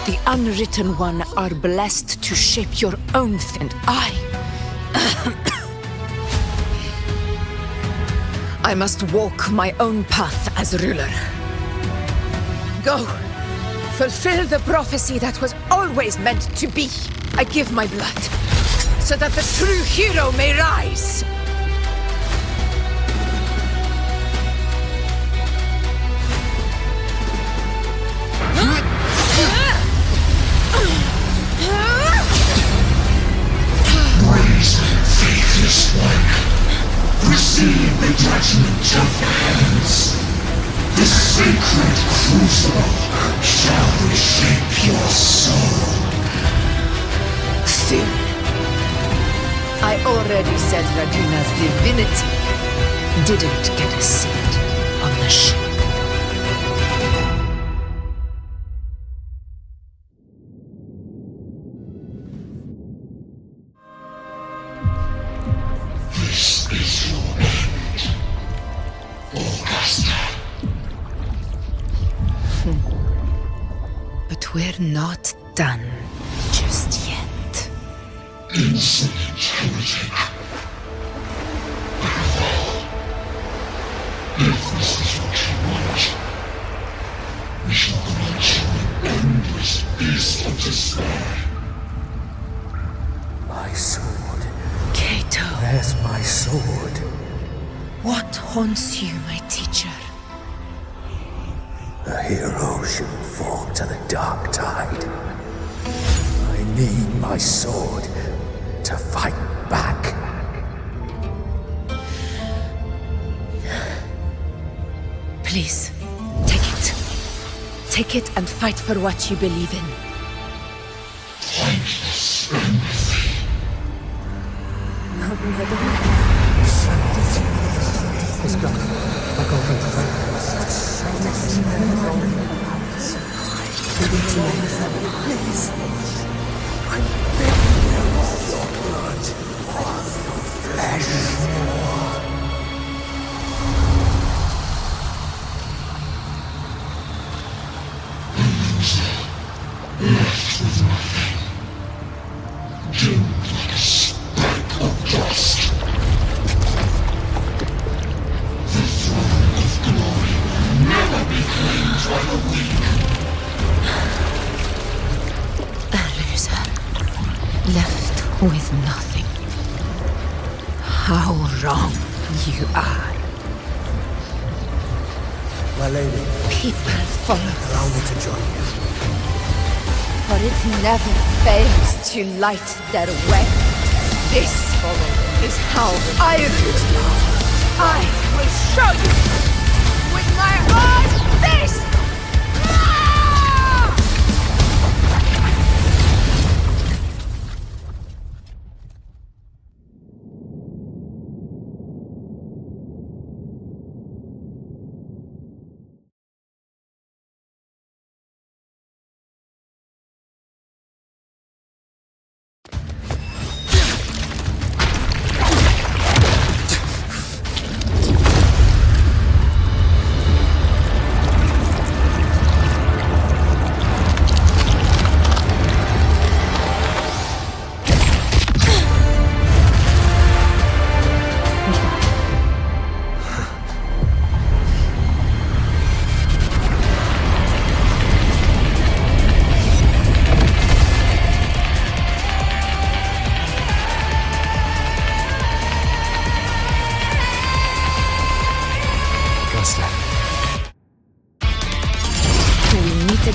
the unwritten one, are blessed to shape your own and I must walk my own path as ruler. Go, fulfill the prophecy that was always meant to be. I give my blood, so that the true hero may rise. Faithless one, receive the judgment of the heavens. The sacred crucible shall reshape your soul. Soon. I already said Raguna's divinity didn't get a seat on the ship. This is your end, Augusta. But we're not done just yet. Insolent heretic. If this is what you want, we shall grant you an endless peace of despair. My sword. Cato. Where's my sword? What haunts you, my teacher? A hero shouldn't fall to the dark tide. I need my sword to fight back. Please, take it. Take it and fight for what you believe in. Thankless empathy. It's gone. I'll go Please. I'm begging you of your blood, your flesh. Left with nothing. Doomed like a speck of dust. The throne of glory will never be claimed by the weak. A loser. Left with nothing. How wrong you are. My lady. People follow. Allow me to join you. For it never fails to light their way. This is how I rule. I will show you with my own fist!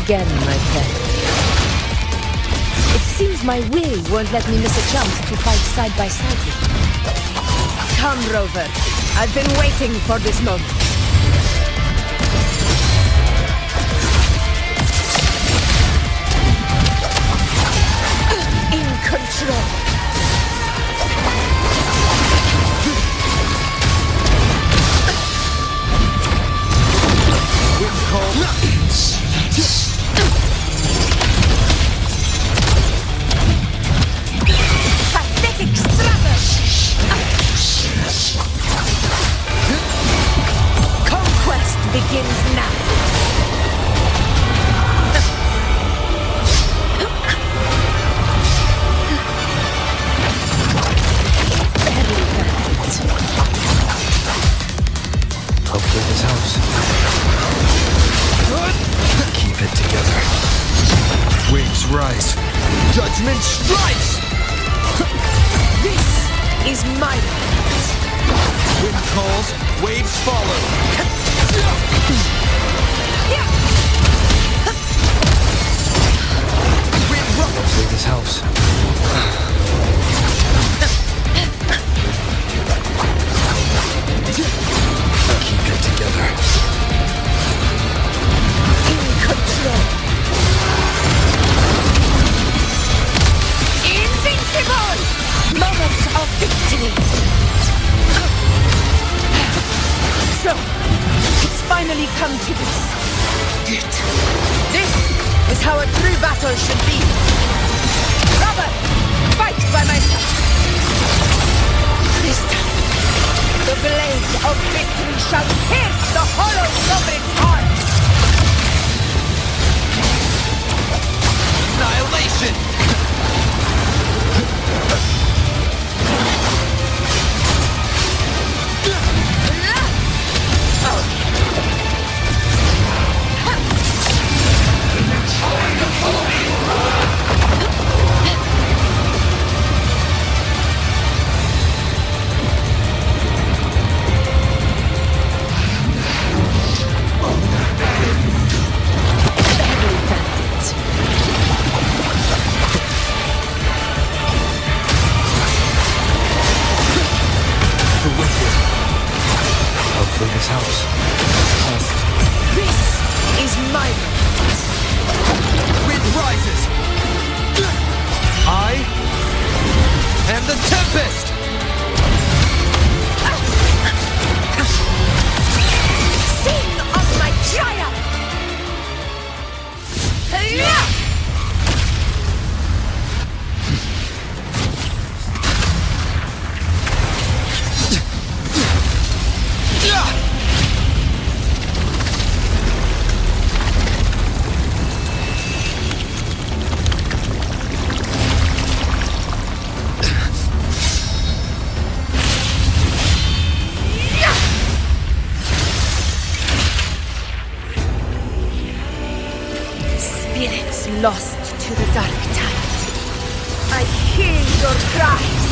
Again, my friend. It seems my will won't let me miss a chance to fight side by side with you. Come, Rover. I've been waiting for this moment. control. Pathetic struggles! Conquest begins now. Hopefully this helps. Keep it together. Waves rise. Judgment strikes! This is my moment. Wind calls, waves follow. Hopefully this helps. Keep it together. In control. Invincible! Moment of victory. So, it's finally come to this. This is how a true battle should be. Robert, fight by my side. This time, the blade of victory shall pierce the hollows of its heart. Annihilation! Hopefully this helps. This is my moment. Wind rises! I am the Tempest! Sing of my triumph! Spirits lost to the dark tide. I hear your cries.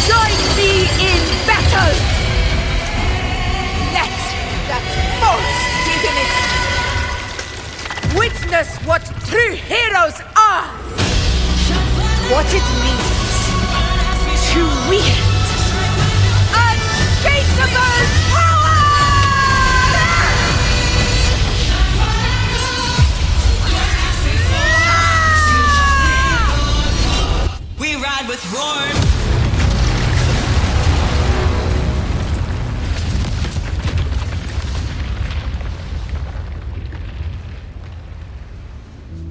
Join me in battle! Let that false divinity witness what true heroes are! What it means to wield unshakable power! We ride with Roar!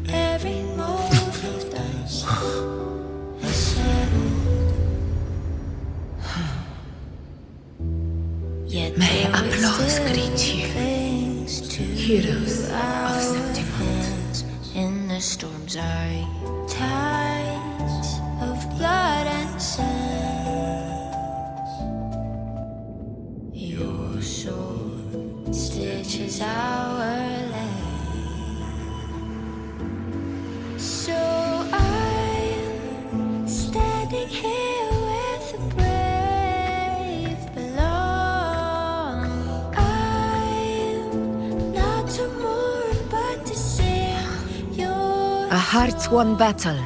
Every move of dice has settled. Yet May applause greet you, heroes of Septimont. In the storms are tides of blood and sand. Your sword stitches our land. So I'm standing here with the brave below. I'm not to mourn, but to sing your A hard-won battle,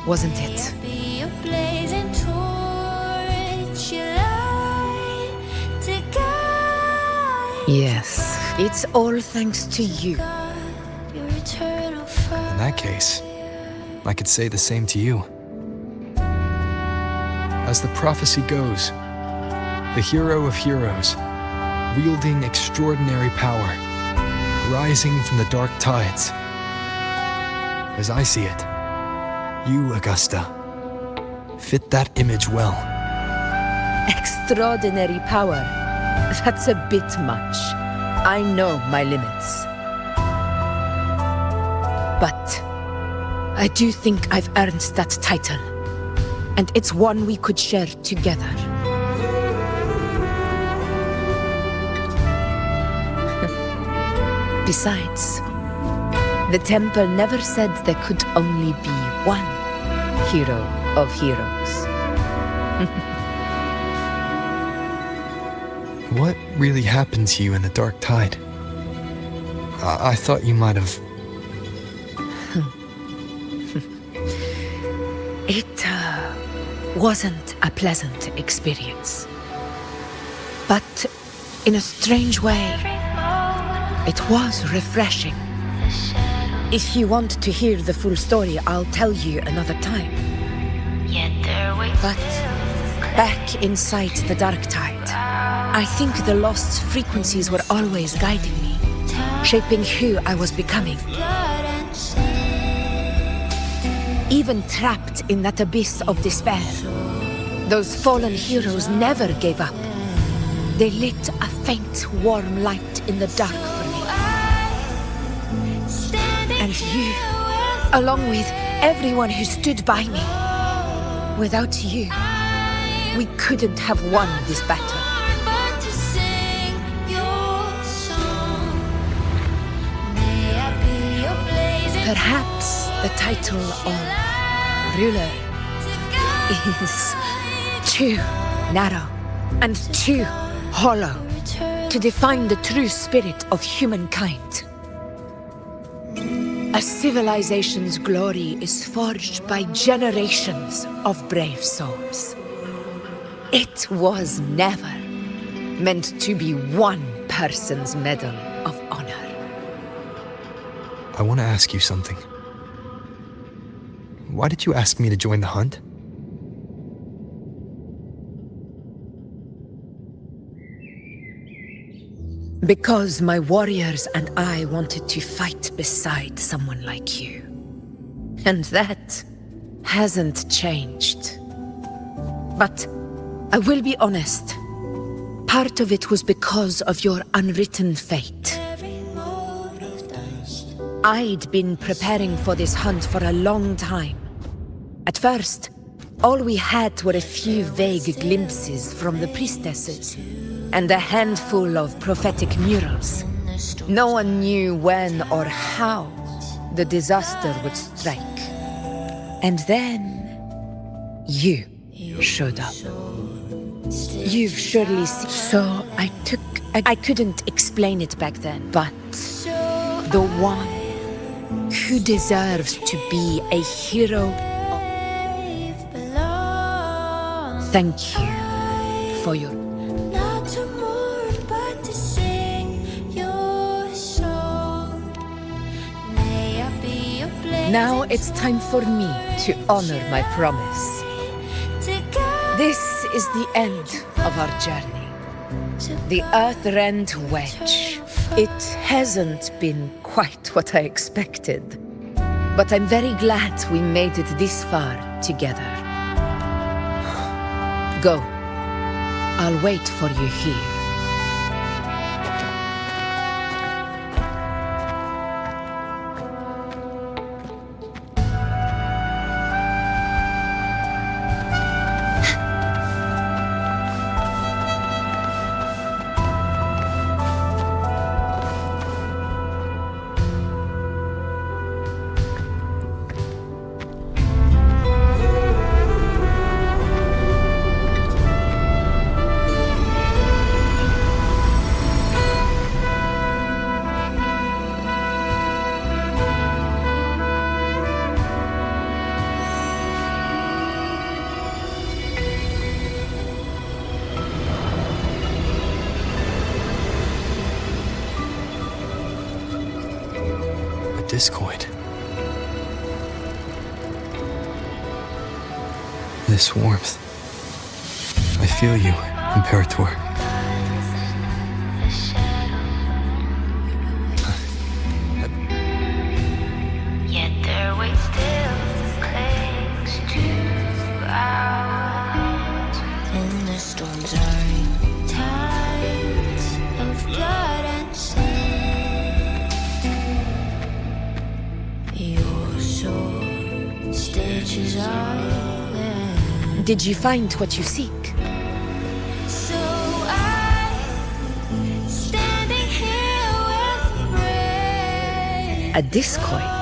wasn't it? be a blazing torch, you light to guide Yes, it's all thanks to you. your eternal fire. In that case, I could say the same to you. As the prophecy goes, the hero of heroes, wielding extraordinary power, rising from the dark tides. As I see it, you, Augusta, fit that image well. Extraordinary power. That's a bit much. I know my limits. But I do think I've earned that title. And it's one we could share together. Besides, the temple never said there could only be one hero of heroes. What really happened to you in the dark tide? I thought you might have... It wasn't a pleasant experience. But in a strange way, it was refreshing. If you want to hear the full story, I'll tell you another time. But back inside the dark tide, I think the lost frequencies were always guiding me, shaping who I was becoming. Even trapped in that abyss of despair, those fallen heroes never gave up. They lit a faint, warm light in the dark for me. And you, along with everyone who stood by me. Without you, we couldn't have won this battle. Perhaps the title of ruler is too narrow and too hollow to define the true spirit of humankind. A civilization's glory is forged by generations of brave souls. It was never meant to be one person's medal of honor. I want to ask you something. Why did you ask me to join the hunt? Because my warriors and I wanted to fight beside someone like you. And that hasn't changed. But I will be honest. Part of it was because of your unwritten fate. I'd been preparing for this hunt for a long time. At first, all we had were a few vague glimpses from the priestesses, and a handful of prophetic murals. No one knew when or how the disaster would strike. And then, you showed up. You've surely seen... So I couldn't explain it back then, but the one who deserves to be a hero. Thank you for your... Now it's time for me to honor my promise. This is the end of our journey. The Earthrend Wedge. It hasn't been quite what I expected, but I'm very glad we made it this far together. Go. I'll wait for you here. Discord. This warmth. I feel you, Imperator. Yet their weight still clings to ours. And the storms are in tides of blood and sin. Your sword stitches are there. Did you find what you seek? So I'm standing here with praise. A discoid.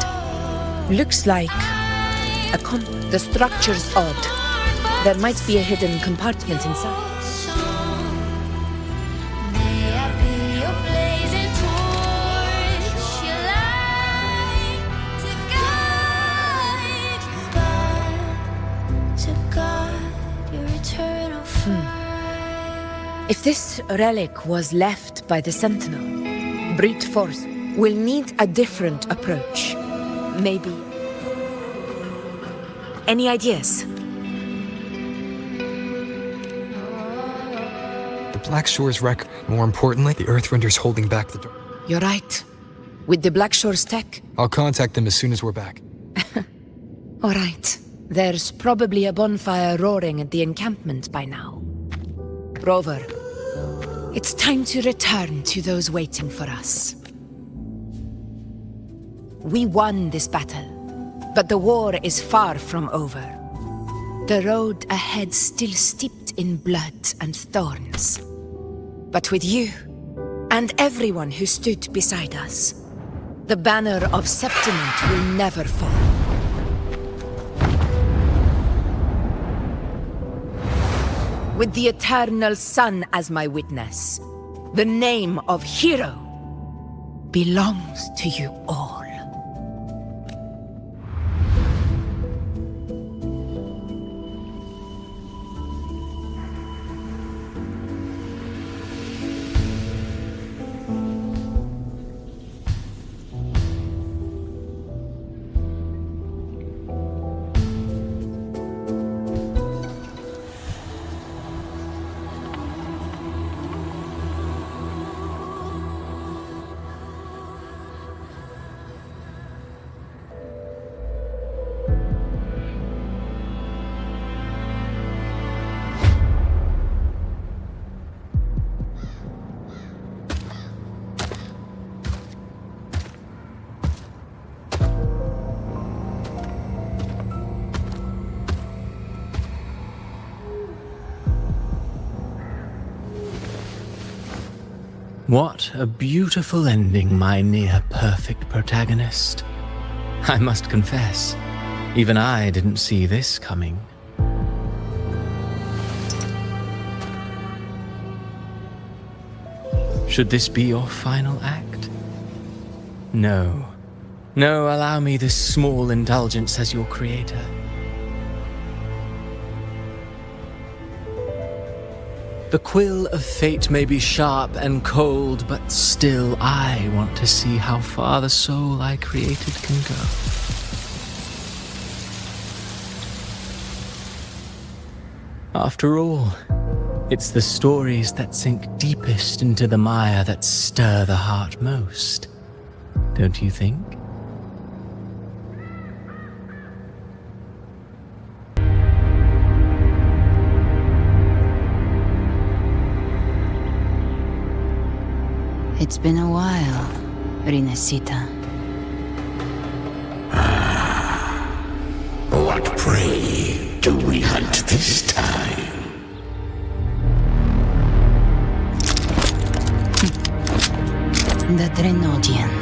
Looks like the structure's odd. There might be a hidden compartment inside. May I be your blazing torch, your light to guide your eternal fire. If this relic was left by the Sentinel, brute force will need a different approach. Maybe. Any ideas? The Black Shore's wreck. More importantly, the Earthrender's holding back the door. You're right. With the Black Shore's tech. I'll contact them as soon as we're back. All right. There's probably a bonfire roaring at the encampment by now. Rover, it's time to return to those waiting for us. We won this battle, but the war is far from over. The road ahead still steeped in blood and thorns. But with you, and everyone who stood beside us, the banner of Septiment will never fall. With the eternal sun as my witness, the name of hero belongs to you all. What a beautiful ending, my near-perfect protagonist. I must confess, even I didn't see this coming. Should this be your final act? No. No, allow me this small indulgence as your creator. The quill of fate may be sharp and cold, but still I want to see how far the soul I created can go. After all, it's the stories that sink deepest into the mire that stir the heart most, don't you think? It's been a while, Rinesita. What prey do we hunt this time? The Drenodian.